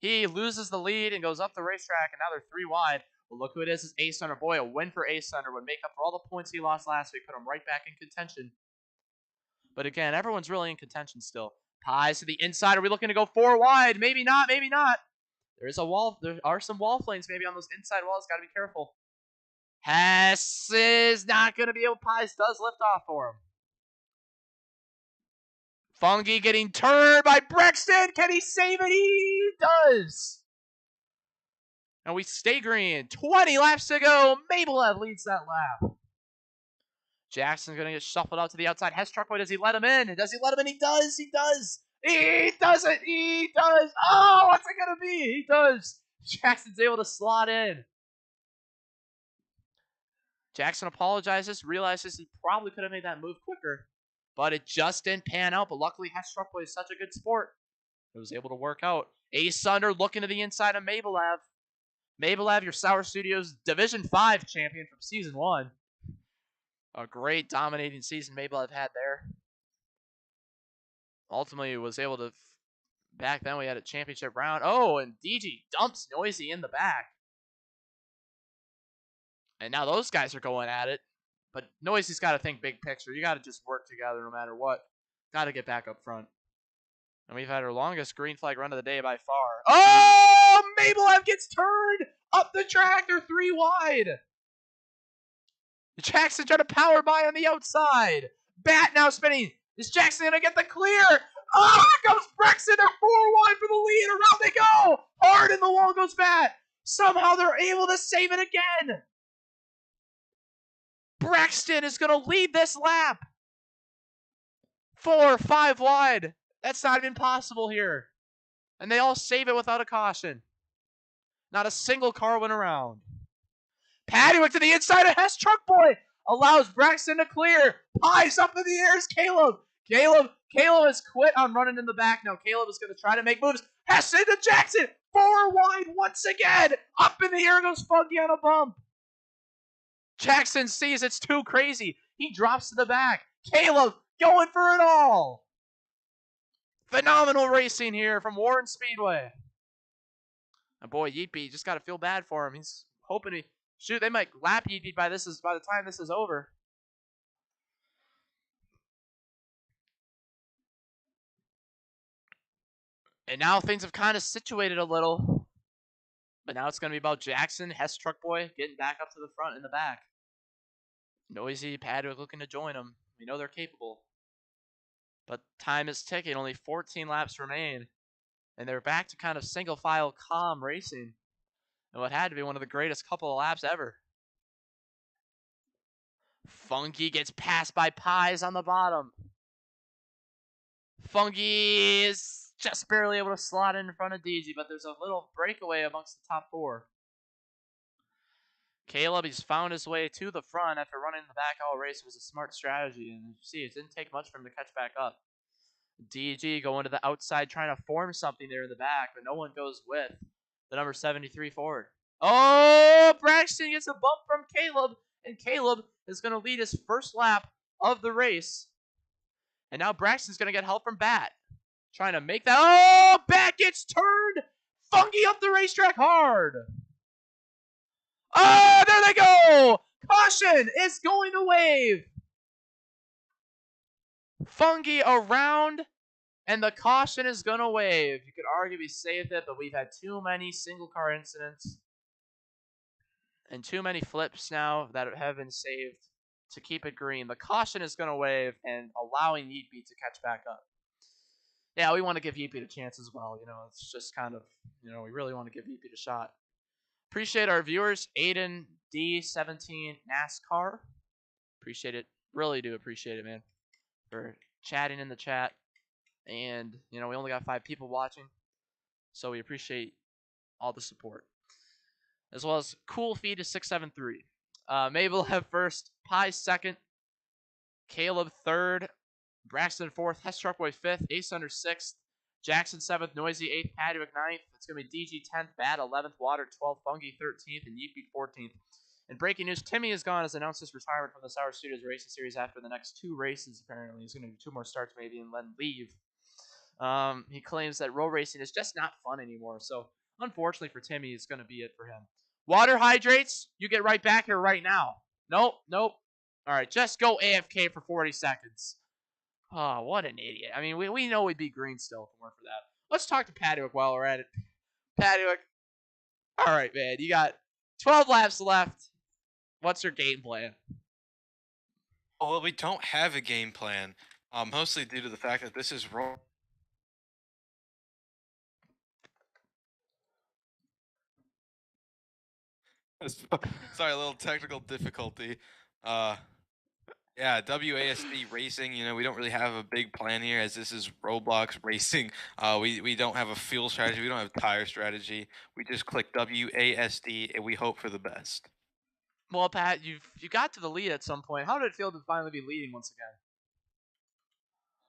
He loses the lead and goes up the racetrack, and now they're 3 wide. Well, look who it is. It's Ace Thunder. Boy, a win for Ace Thunder would make up for all the points he lost last week, put him right back in contention. But again, everyone's really in contention still. Pies to the inside. Are we looking to go 4 wide? Maybe not, maybe not. There are some wall flames maybe on those inside walls. Got to be careful. Hess is not going to be able. Pies does lift off for him. Fungi getting turned by Brexton. Can he save it? He does. And we stay green. 20 laps to go. Mabelev leads that lap. Jackson's going to get shuffled out to the outside. Hess Truckboy, does he let him in? Does he let him in? He does. He does. He does it. He does. Oh, what's it going to be? He does. Jackson's able to slot in. Jackson apologizes, realizes he probably could have made that move quicker, but it just didn't pan out. But luckily, Hess Truckboy is such a good sport. It was able to work out. Ace Thunder looking to the inside of Mabelev. Mabelev, your Sour Studios Division 5 champion from Season 1. A great dominating season Mabelev had there. Ultimately was able to, back then we had a championship round. Oh, and DG dumps Noisy in the back. And now those guys are going at it. But Noisy's got to think big picture. You got to just work together no matter what. Got to get back up front. And we've had our longest green flag run of the day by far. Oh, Mabelev gets turned up the track. They're 3 wide. Jackson trying to power by on the outside. Bat now spinning. Is Jackson going to get the clear? Oh, here comes Brexton. They're 4 wide for the lead. Around they go. Hard in the wall goes Bat. Somehow they're able to save it again. Braxton is going to lead this lap. 4 or 5 wide. That's not even possible here. And they all save it without a caution. Not a single car went around. Padwick to the inside of Hess Truckboy. Allows Braxton to clear. Pies up in the air is Caleb. Caleb has quit on running in the back now. Caleb is going to try to make moves. Hess into Jackson. 4 wide once again. Up in the air goes Funky on a bump. Jackson sees it's too crazy. He drops to the back. Caleb going for it all. Phenomenal racing here from Worran Speedway. And boy, Yeetbeat, just got to feel bad for him. He's hoping to shoot. They might lap Yeetbeat by the time this is over. And now things have kind of situated a little. But now it's going to be about Jackson, Hess Truckboy getting back up to the front and the back. Noisy, Padwick looking to join them. We know they're capable. But time is ticking. Only 14 laps remain. And they're back to kind of single file calm racing. And what had to be one of the greatest couple of laps ever. Funky gets passed by Pies on the bottom. Funky is just barely able to slot in front of DG, but there's a little breakaway amongst the top 4. Caleb, he's found his way to the front after running the back all race. It was a smart strategy, and you see, it didn't take much for him to catch back up. DG going to the outside trying to form something there in the back, but no one goes with the number 73 Ford. Oh, Braxton gets a bump from Caleb, and Caleb is going to lead his first lap of the race. And now Braxton's going to get help from Bat. Trying to make that. Oh, Bat gets turned. Funky up the racetrack hard. Oh, there they go. Caution is going to wave. Funky around, and the caution is going to wave. You could argue we saved it, but we've had too many single car incidents and too many flips now that have been saved to keep it green. The caution is going to wave and allowing Yeetbeat to catch back up. Yeah, we want to give Yeetbeat a chance as well. It's just kind of, we really want to give Yeetbeat a shot. Appreciate our viewers, Aiden D17 NASCAR. Appreciate it. Really do appreciate it, man, for chatting in the chat. And, we only got 5 people watching, so we appreciate all the support. As well as Cool Feed is 673. Mabel have first, Pie second, Caleb third, Braxton fourth, Hess Truckboy fifth, Ace Under sixth, Jackson seventh, Noisy eighth, Padwick ninth. It's going to be DG 10th, Bad 11th, Water 12th, Fungi 13th, and Yeetbeat 14th. And breaking news, Timmy is gone, has announced his retirement from the Sour Studios Racing Series after the next 2 races, apparently. He's going to do 2 more starts maybe and then leave. He claims that road racing is just not fun anymore. So, unfortunately for Timmy, it's going to be it for him. Water hydrates, you get right back here right now. Nope. All right, just go AFK for 40 seconds. Oh, what an idiot. I mean, we know we'd be green still if it weren't for that. Let's talk to Padwick while we're at it. Padwick, all right, man, you got 12 laps left. What's your game plan?
Well, we don't have a game plan, mostly due to the fact that this is wrong. Sorry, a little technical difficulty. Yeah, WASD racing. We don't really have a big plan here, as this is Roblox racing. We don't have a fuel strategy. We don't have tire strategy. We just click WASD and we hope for the best.
Well, Pat, you got to the lead at some point. How did it feel to finally be leading once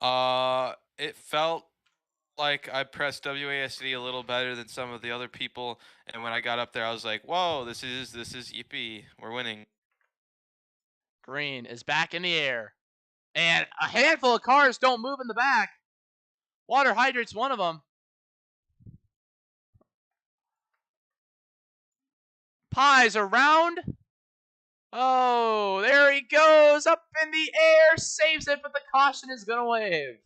again?
It felt like I pressed WASD a little better than some of the other people, and when I got up there, I was like, "Whoa, this is yippee, we're winning."
Green is back in the air, and a handful of cars don't move in the back. Water hydrates one of them. Pies around. Oh, there he goes up in the air, saves it, but the caution is gonna wave.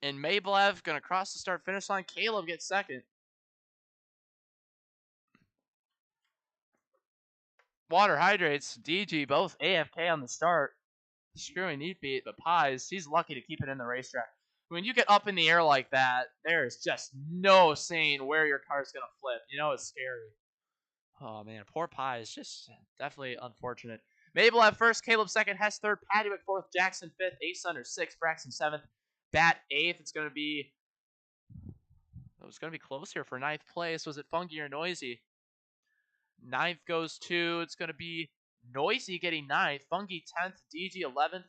And Mablev gonna cross the start-finish line. Caleb gets second. Water hydrates, DG, both AFK on the start. Screwing Yeetbeat, but Pies, he's lucky to keep it in the racetrack. When you get up in the air like that, there is just no saying where your car's gonna flip. It's scary. Oh man, poor Pies, just definitely unfortunate. Mabel at first, Caleb second, Hess third, Padwick fourth, Jackson fifth, Ace Under sixth, Braxton seventh, Bat eighth. It's gonna be close here for ninth place. Was it Funky or Noisy? Ninth goes to, it's going to be Noisy getting 9th, Funky 10th, DG 11th,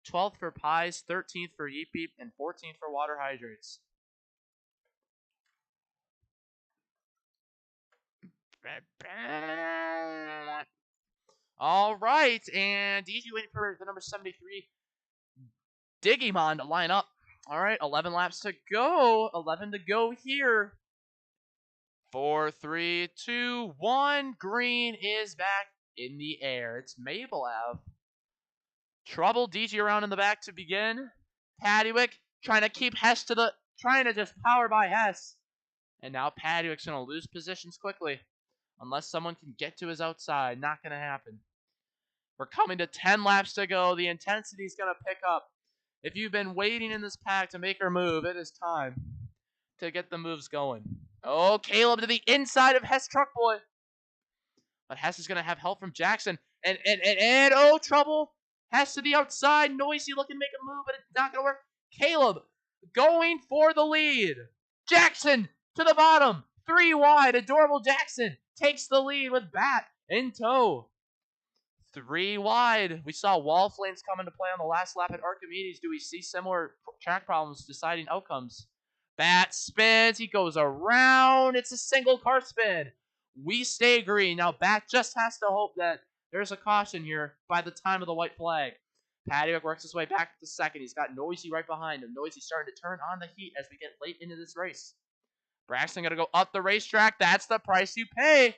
12th for Pies, 13th for Yeetbeat, and 14th for Water Hydrates. All right, and DG waiting for the number 73 Digimon to line up. All right, 11 laps to go. 11 to go here. 4, 3, 2, 1. Green is back in the air. It's Mablev. Trouble DG around in the back to begin. Padwick trying to keep Hess trying to just power by Hess. And now Padwick's going to lose positions quickly. Unless someone can get to his outside. Not going to happen. We're coming to 10 laps to go. The intensity is going to pick up. If you've been waiting in this pack to make her move, it is time to get the moves going. Oh, Caleb to the inside of Hess Truck Boy. But Hess is going to have help from Jackson. And oh, trouble. Hess to the outside. Noisy looking to make a move, but it's not going to work. Caleb going for the lead. Jackson to the bottom. 3 wide. Adorable Jackson takes the lead with Bat in tow. 3 wide. We saw wall flames come into play on the last lap at Archimedes. Do we see similar track problems deciding outcomes? Bat spins. He goes around. It's a single car spin. We stay green. Now, Bat just has to hope that there's a caution here by the time of the white flag. Paddock works his way back to second. He's got Noisy right behind him. Noisy starting to turn on the heat as we get late into this race. Braxton going to go up the racetrack. That's the price you pay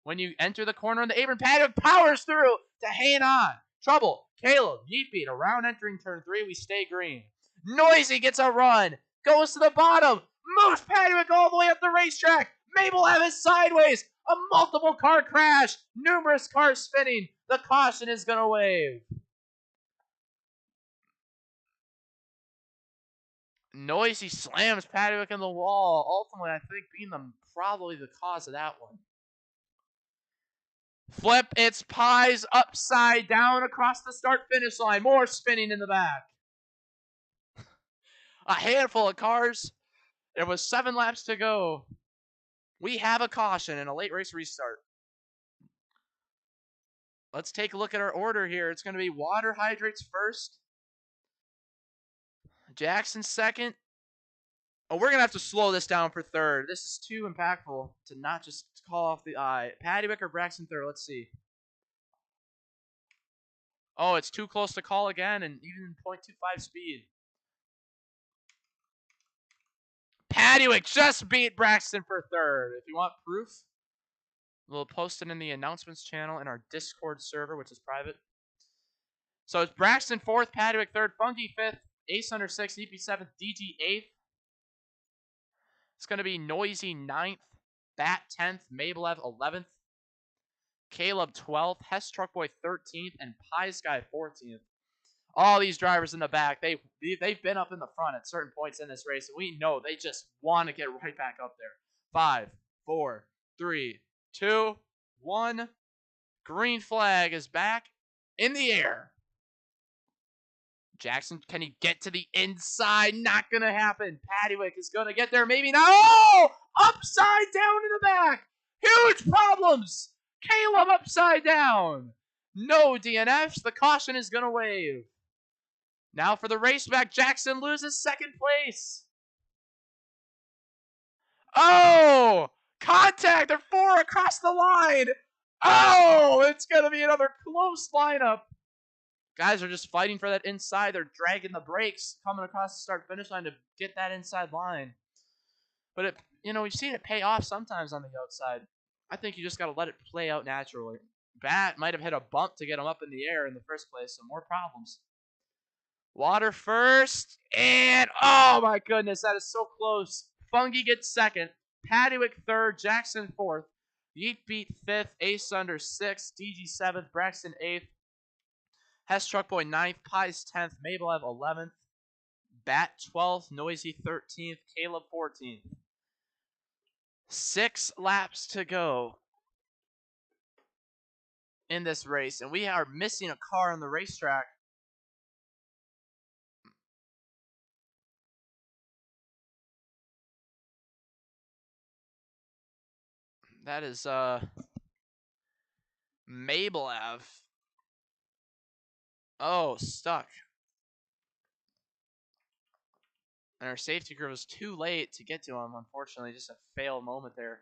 when you enter the corner on the apron. Paddock powers through to hang on. Trouble. Caleb, Yeet Beat around entering turn 3. We stay green. Noisy gets a run. Goes to the bottom. Moves Paddock all the way up the racetrack. Mabel Evans sideways. A multiple car crash. Numerous cars spinning. The caution is going to wave. Noisy slams Paddock in the wall. Ultimately, I think being probably the cause of that one. Flip its pies upside down across the start-finish line. More spinning in the back. A handful of cars. There was 7 laps to go. We have a caution and a late race restart. Let's take a look at our order here. It's going to be Water Hydrates first. Jackson second. Oh, we're going to have to slow this down for third. This is too impactful to not just call off the eye. Paddock or Braxton third? Let's see. Oh, it's too close to call again, and even 0.25 speed. Paddock just beat Braxton for third. If you want proof, we'll post it in the announcements channel in our Discord server, which is private. So it's Braxton fourth, Paddock third, Funky fifth, Ace under sixth, EP seventh, DG eighth. It's going to be Noisy 9th, Bat 10th, Mablev 11th, Caleb 12th, Hess Truckboy 13th, and Pie Sky 14th. All these drivers in the back, they've been up in the front at certain points in this race, and we know they just want to get right back up there. 5, 4, 3, 2, 1. Green flag is back in the air. Jackson, can he get to the inside? Not going to happen. Paddock is going to get there. Maybe not. Oh! Upside down in the back. Huge problems. Caleb upside down. No DNFs. The caution is going to wave. Now for the race back, Jackson loses second place. Oh! Contact. They're 4 across the line. Oh! It's going to be another close lineup. Guys are just fighting for that inside. They're dragging the brakes coming across the start-finish line to get that inside line. But, we've seen it pay off sometimes on the outside. I think you just got to let it play out naturally. Bat might have hit a bump to get him up in the air in the first place, so more problems. Water first, and oh my goodness, that is so close. Fungi gets second, Paddock third, Jackson fourth, Yeet Beat fifth, Ace under sixth, DG seventh, Braxton eighth, Hess Truckboy 9th, Pies 10th, Mablev 11th, Bat 12th, Noisy 13th, Caleb 14th. 6 laps to go in this race, and we are missing a car on the racetrack. That is Mablev. Oh, stuck. And our safety crew was too late to get to him, unfortunately. Just a fail moment there.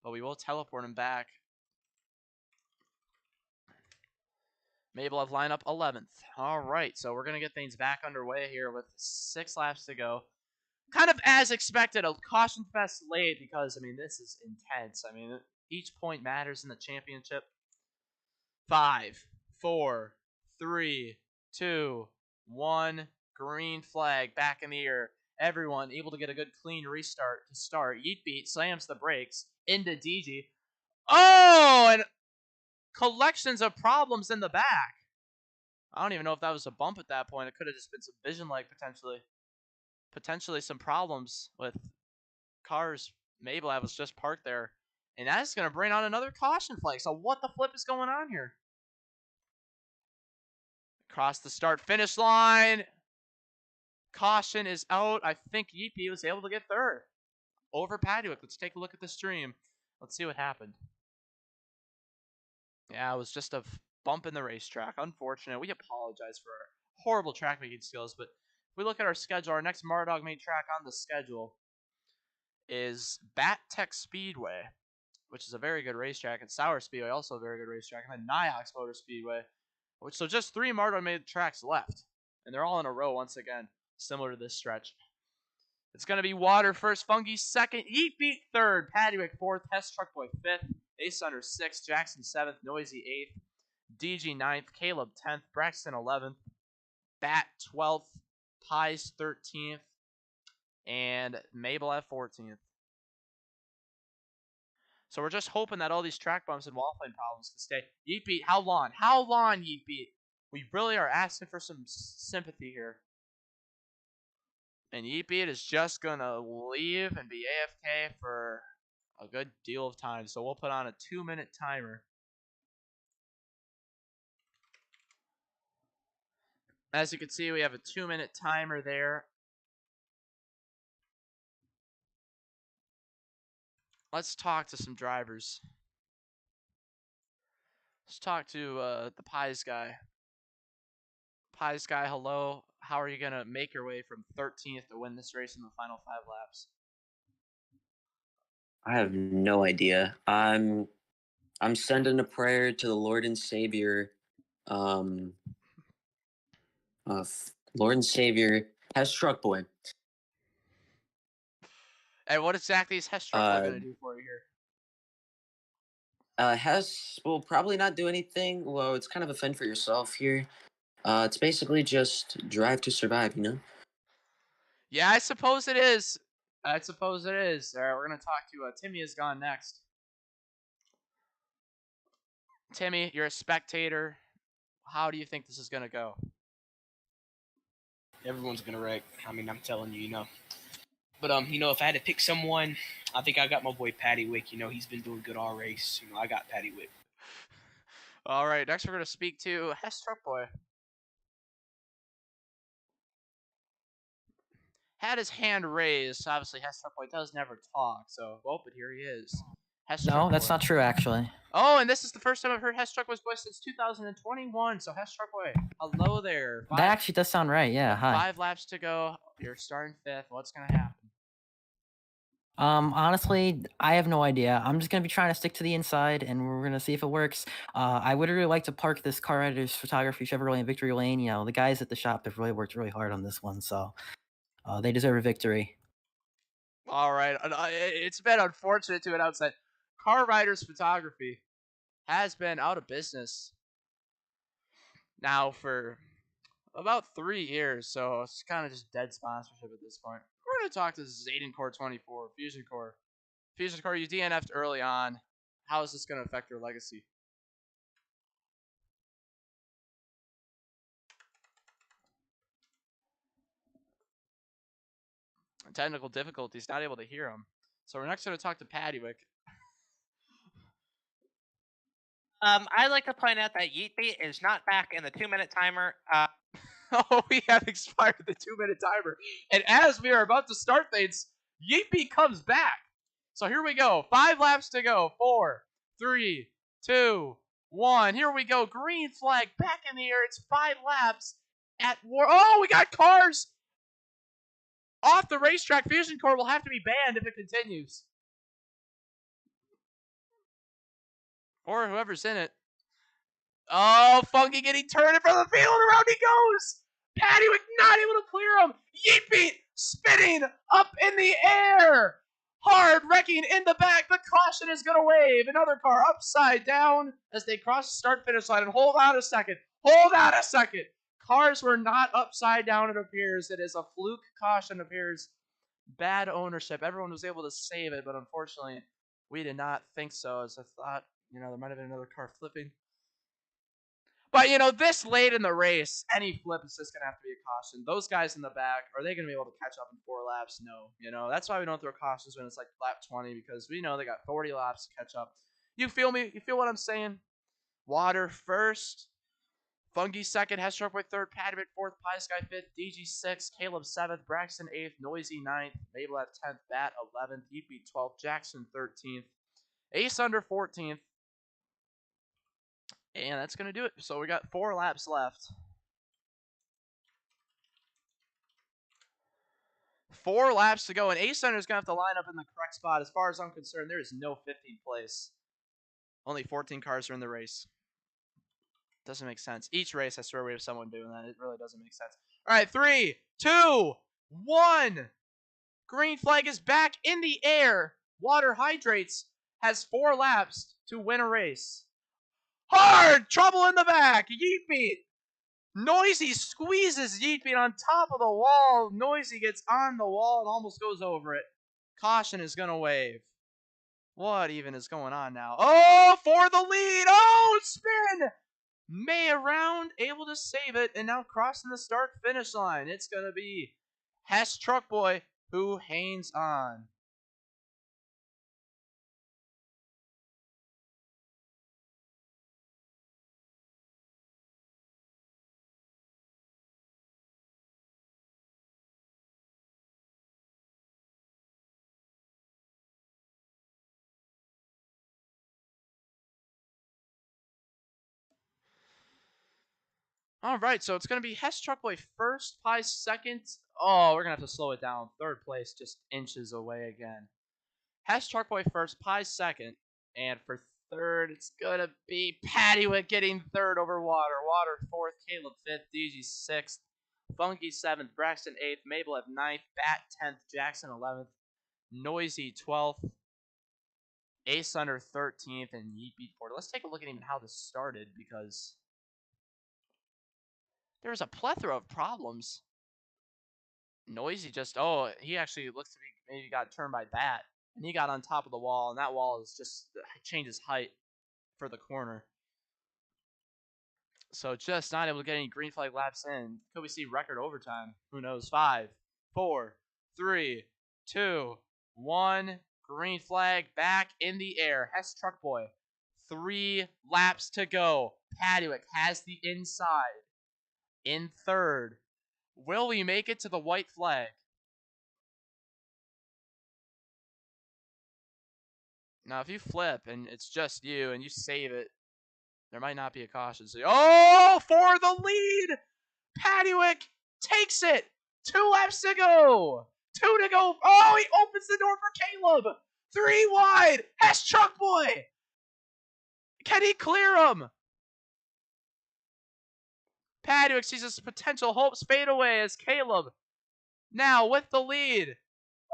But we will teleport him back. Mablev lineup 11th. All right, so we're going to get things back underway here with 6 laps to go. Kind of as expected, a caution fest late because, this is intense. Each point matters in the championship. 5, 4, 3, 2, 1. Green flag back in the air. Everyone able to get a good clean restart to start. Yeet Beat slams the brakes into DG. Oh, and collections of problems in the back. I don't even know if that was a bump at that point. It could have just been some vision lag potentially. Potentially some problems with cars. Mablev was just parked there. And that's going to bring on another caution flag. So what the flip is going on here? Across the start-finish line. Caution is out. I think Yeepy was able to get third over Paddock. Let's take a look at the stream. Let's see what happened. Yeah, it was just a bump in the racetrack. Unfortunate. We apologize for our horrible track making skills, but if we look at our schedule, our next Mardog main track on the schedule is Bat Tech Speedway, which is a very good racetrack, and Sour Speedway, also a very good racetrack, and then Niox Motor Speedway. So just 3 Mardog made tracks left, and they're all in a row once again, similar to this stretch. It's going to be Water first, Fungi second, Yeet Beat third, Paddywick fourth, Hess Truck Boy fifth, Ace Under sixth, Jackson seventh, Noisy eighth, DG ninth, Caleb 10th, Braxton 11th, Bat 12th, Pies 13th, and Mabel at 14th. So we're just hoping that all these track bumps and wall plane problems can stay. Yeet Beat, how long? How long, Yeet Beat? We really are asking for some sympathy here. And Yeet Beat is just going to leave and be AFK for a good deal of time. So we'll put on a 2-minute timer. As you can see, we have a 2-minute timer there. Let's talk to some drivers. Let's talk to the Pies guy. Pies guy, hello. How are you going to make your way from 13th to win this race in the final 5 laps?
I have no idea. I'm sending a prayer to the Lord and Savior, Lord and Savior, Hess Truck Boy.
And what exactly is Hess Truck Boy going to do for you here?
Hess will probably not do anything. Well, it's kind of a fend for yourself here. It's basically just drive to survive, you know?
Yeah, I suppose it is. I suppose it is. All right, we're going to talk to Timmy is gone next. Timmy, you're a spectator. How do you think this is going to go?
Everyone's going to wreck. I mean, I'm telling you, you know. But, if I had to pick someone, I think I got my boy Paddywick. You know, he's been doing good all race. You know, I got Paddywick.
All right, next we're going to speak to Hess Truck Boy. Had his hand raised. Obviously, Hess Truck Boy does never talk. So, but here he is.
No, that's not true, actually.
Oh, and this is the first time I've heard Hess Truck Boy's voice since 2021. So, Hess Truck Boy, hello there.
That actually does sound right. Yeah, hi.
5 laps to go. You're starting 5th. What's going to happen?
Honestly, I have no idea. I'm just gonna be trying to stick to the inside, and we're gonna see if it works. I would really like to park this car editor's photography Chevrolet in Victory Lane. You know, the guys at the shop have really worked really hard on this one, so they deserve a victory.
All right, it's been unfortunate to announce that Car Riders Photography has been out of business now for about 3 years, so it's kind of just dead sponsorship at this point. We're going to talk to Zayden Core 24, Fusion Core. Fusion Core, you DNF'd early on. How is this going to affect your legacy? Technical difficulties, not able to hear him. So we're next going to talk to Paddywick.
I'd like to point out that Yeet Beat is not back in the 2-minute timer.
Oh, we have expired the 2-minute timer. And as we are about to start things, Yeet Beat comes back. So here we go. 5 laps to go. 4, 3, 2, 1. Here we go. Green flag back in the air. It's 5 laps at war. Oh, we got cars off the racetrack. Fusion Core will have to be banned if it continues. Or whoever's in it. Oh, Funky getting turned in front of the field. Around he goes. Paddywick not able to clear him. Yeet Beat spinning up in the air. Hard wrecking in the back. The caution is going to wave. Another car upside down as they cross the start-finish line. And hold on a second. Hold on a second. Cars were not upside down, it appears. It is a fluke caution, it appears. Bad ownership. Everyone was able to save it, but unfortunately, we did not think so, as I thought, there might have been another car flipping. But, this late in the race, any flip is just going to have to be a caution. Those guys in the back, are they going to be able to catch up in 4 laps? No. That's why we don't throw cautions when it's like lap 20, because we know they got 40 laps to catch up. You feel me? You feel what I'm saying? Water first. Fungi second. Hess Truck Boy third. Paddywick fourth. Pie Sky fifth. DG sixth. Caleb seventh. Braxton eighth. Noisy ninth. Mabel at 10th. Bat 11th. Yeet Beat 12th. Jackson 13th. Ace Under 14th. And that's going to do it. So we got 4 laps left. 4 laps to go, and Ace Hunter is going to have to line up in the correct spot. As far as I'm concerned, there is no 15th place. Only 14 cars are in the race. Doesn't make sense. Each race, I swear we have someone doing that. It really doesn't make sense. All right, 3, 2, 1. Green flag is back in the air. Water Hydrates has 4 laps to win a race. Hard! Trouble in the back. Yeetbeat. Noisy squeezes Yeetbeat on top of the wall. Noisy gets on the wall and almost goes over it. Caution is going to wave. What even is going on now? Oh, for the lead. Oh, spin. May around, able to save it, and now crossing the start-finish line. It's going to be Hess Truck Boy who hangs on. All right, so it's going to be Hess Truckboy first, Pie second. Oh, we're going to have to slow it down. Third place, just inches away again. Hess Truckboy first, Pie second. And for third, it's going to be Pattywick getting third over Water. Water fourth, Caleb fifth, DG sixth, Funky seventh, Braxton eighth, Mabel at ninth, Bat 10th, Jackson 11th, Noisy 12th, Ace Under 13th, and Yeetbeat 4th. Let's take a look at even how this started, because there's a plethora of problems. Noisy just, he actually looks to be, maybe got turned by Bat. And he got on top of the wall, and that wall is just, changes height for the corner. So just not able to get any green flag laps in. Could we see record overtime? Who knows? 5, 4, 3, 2, 1. Green flag back in the air. Hess Truck Boy. 3 laps to go. Pattywick has the inside. In third. Will we make it to the white flag? Now, if you flip and it's just you and you save it, there might not be a caution. So, for the lead! Pattywick takes it! 2 laps to go! 2 to go! Oh, he opens the door for Caleb! 3 wide! Hess Truck Boy! Can he clear him? Pattywick sees his potential hopes fade away as Caleb, now with the lead.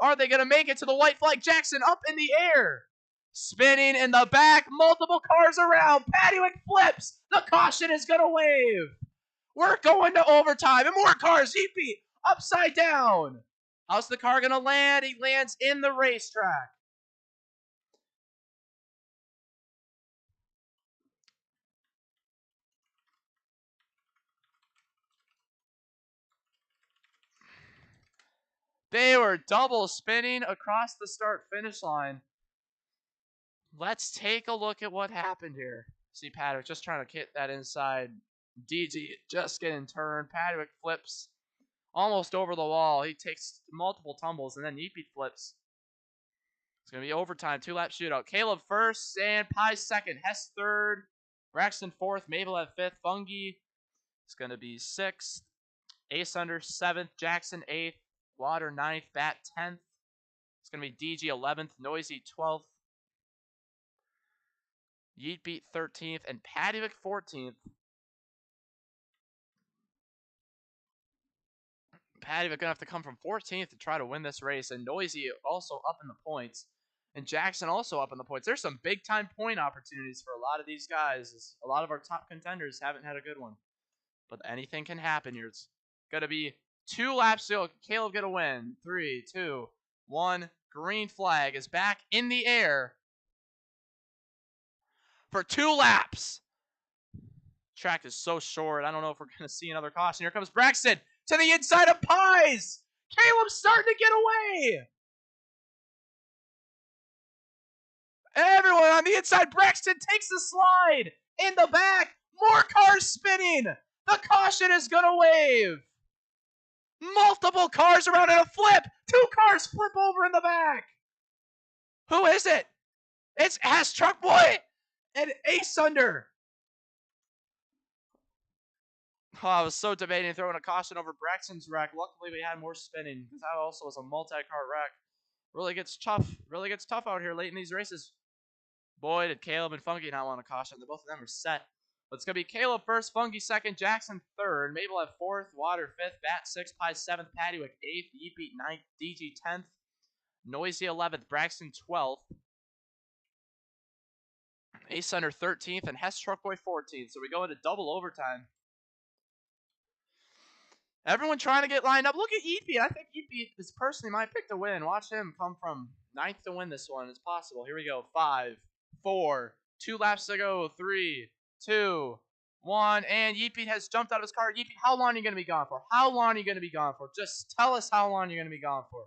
Are they going to make it to the white flag? Jackson up in the air. Spinning in the back, multiple cars around. Pattywick flips. The caution is going to wave. We're going to overtime, and more cars. Yeetbeat upside down. How's the car going to land? He lands in the racetrack. They were double spinning across the start-finish line. Let's take a look at what happened here. See Pattywick just trying to get that inside. DG just getting turned. Pattywick flips almost over the wall. He takes multiple tumbles, and then Yeetbeat flips. It's going to be overtime. 2-lap shootout. Caleb first, and Pie second. Hess third. Braxton fourth. Mabel at fifth. Fungi is going to be sixth. Ace Under 7th. Jackson 8th. Water 9th. Bat 10th. It's going to be DG 11th. Noisy 12th. Yeetbeat 13th. And Pattywick 14th. Pattywick going to have to come from 14th to try to win this race. And Noisy also up in the points. And Jackson also up in the points. There's some big-time point opportunities for a lot of these guys. A lot of our top contenders haven't had a good one. But anything can happen here. It's going to be 2 laps still. Caleb going to win. 3, 2, 1. Green flag is back in the air for 2 laps. Track is so short. I don't know if we're going to see another caution. Here comes Braxton to the inside of Pies. Caleb's starting to get away. Everyone on the inside. Braxton takes the slide. In the back. More cars spinning. The caution is going to wave. Multiple cars around in a flip. 2 cars flip over in the back. Who is it? It's Hess Truck Boy and Ace Under. Oh, I was so debating throwing a caution over Braxton's wreck. Luckily, we had more spinning because that also was a multi-car wreck. Really gets tough. Really gets tough out here late in these races. Boy, did Caleb and Funky not want a caution. Both of them are set. But it's going to be Caleb first, Funky second, Jackson third, Mabel at fourth, Water fifth, Bat sixth, Pie seventh, Pattywick eighth, Yeetbeat ninth, DG 10th, Noisy 11th, Braxton 12th, Ace Under 13th, and Hess Truckboy 14th. So we go into double overtime. Everyone trying to get lined up. Look at Yeetbeat. I think Yeetbeat is personally my pick to win. Watch him come from 9th to win this one. It's possible. Here we go. 5, 4, 2 laps to go. 3, 2, 1. And Yeetbeat has jumped out of his car. Yeetbeat, how long are you going to be gone for? How long are you going to be gone for? Just tell us how long you're going to be gone for.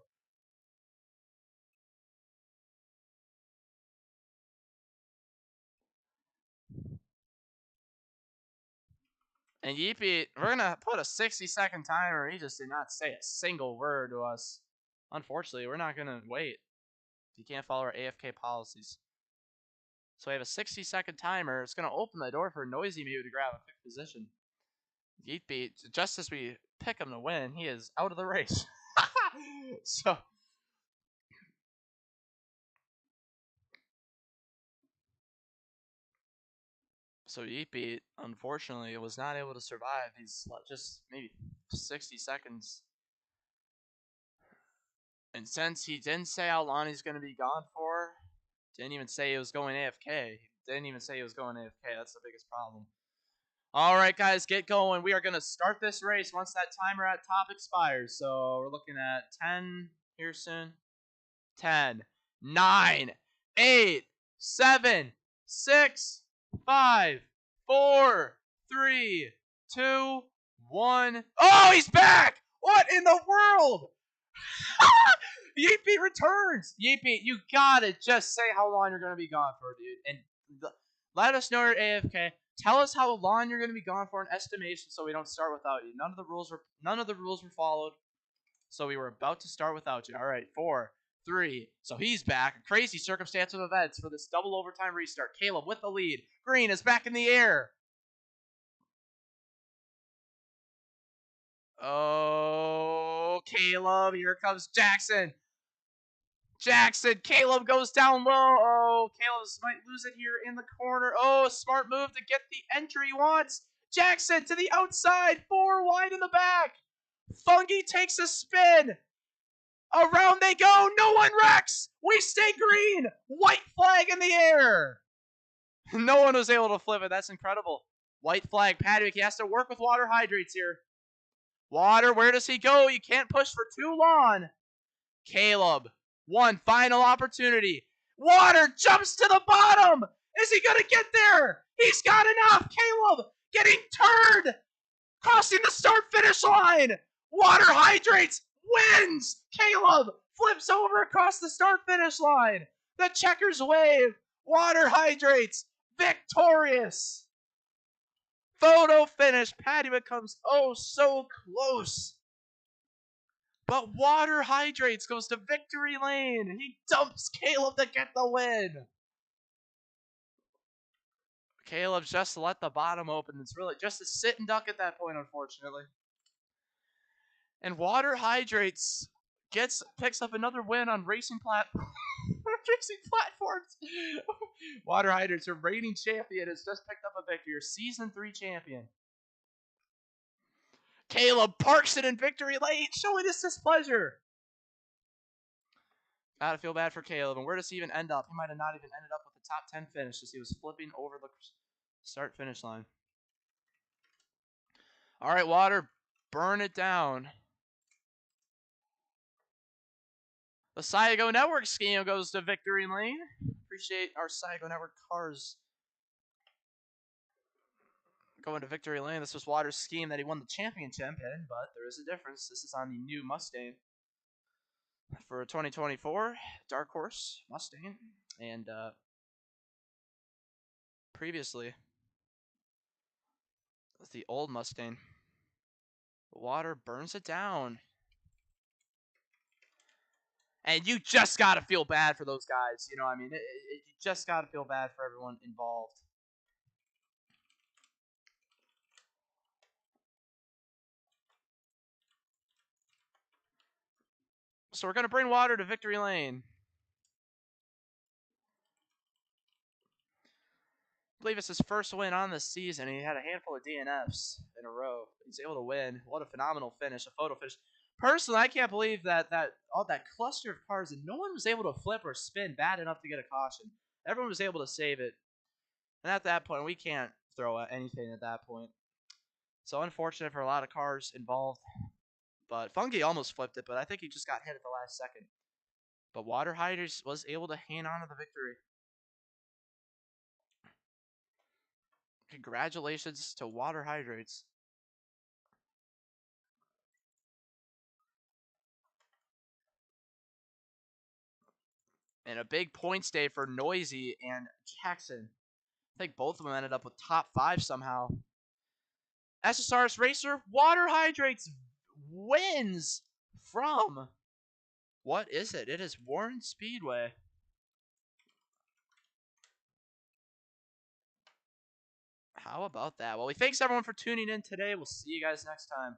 And Yeetbeat, we're going to put a 60-second timer. He just did not say a single word to us. Unfortunately, we're not going to wait. You can't follow our AFK policies. So we have a 60-second timer. It's going to open the door for Noisy maybe to grab a quick position. Yeetbeat, just as we pick him to win, he is out of the race. So Yeetbeat, unfortunately, was not able to survive these just maybe 60 seconds. And since he didn't say how long he's going to be gone for, didn't even say he was going AFK. Didn't even say he was going AFK. That's the biggest problem. All right, guys, get going. We are going to start this race once that timer at top expires. So we're looking at 10 here soon. 10, 9, 8, 7, 6, 5, 4, 3, 2, 1. Oh, he's back! What in the world? Yeetbeat returns. Yeetbeat, you gotta just say how long you're gonna be gone for, dude, and let us know you're AFK. Tell us how long you're gonna be gone for, an estimation, so we don't start without you. None of the rules were followed, so we were about to start without you. All right, 4, 3. So he's back. A crazy circumstance of events for this double overtime restart. Caleb with the lead. Green is back in the air. Oh, Caleb. Here comes Jackson. Caleb goes down low. Oh, Caleb might lose it here in the corner. Oh, smart move to get the entry he wants. Jackson to the outside. 4 wide in the back. Funky takes a spin. Around they go. No one wrecks. We stay green. White flag in the air. No one was able to flip it. That's incredible. White flag. Pattywick, he has to work with water hydrates here. Water, where does he go? You can't push for too long. Caleb, one final opportunity. Water jumps to the bottom. Is he going to get there? He's got enough. Caleb getting turned. Crossing the start-finish line. Water hydrates. Wins. Caleb flips over across the start-finish line. The checkers wave. Water hydrates. Victorious. Photo finish. Pattywick comes oh so close. But Water Hydrates goes to victory lane. He dumps Caleb to get the win. Caleb just let the bottom open. It's really just a sit and duck at that point, unfortunately. And Water Hydrates picks up another win on racing platforms. Water Hydrates, your reigning champion, has just picked up a victory. Your season 3 champion. Caleb parks it in victory lane, showing his displeasure. Gotta feel bad for Caleb. And where does he even end up? He might have not even ended up with the top 10 finish as he was flipping over the start-finish line. All right, Water, burn it down. The Saigo Network scheme goes to victory lane. Appreciate our Saigo Network cars going to victory lane. This was Water's scheme that he won the championship in, but there is a difference. This is on the new Mustang for 2024 Dark Horse Mustang, and previously was the old Mustang. Water burns it down. And you just got to feel bad for those guys. You know, I mean, you just got to feel bad for everyone involved. So we're going to bring water to victory lane. I believe it's his first win on the season. He had a handful of DNFs in a row. He's able to win. What a phenomenal finish, a photo finish. Personally, I can't believe that all that cluster of cars and no one was able to flip or spin bad enough to get a caution. Everyone was able to save it. And at that point, we can't throw anything at that point. So unfortunate for a lot of cars involved. But Fungi almost flipped it, but I think he just got hit at the last second. But Water Hyders was able to hang on to the victory. Congratulations to Water Hydrates. And a big points day for Noisy and Jackson. I think both of them ended up with top 5 somehow. SSRS Racer, Water Hydrates wins from, what is it? It is Worran Speedway. How about that? Well, we thanks everyone for tuning in today. We'll see you guys next time.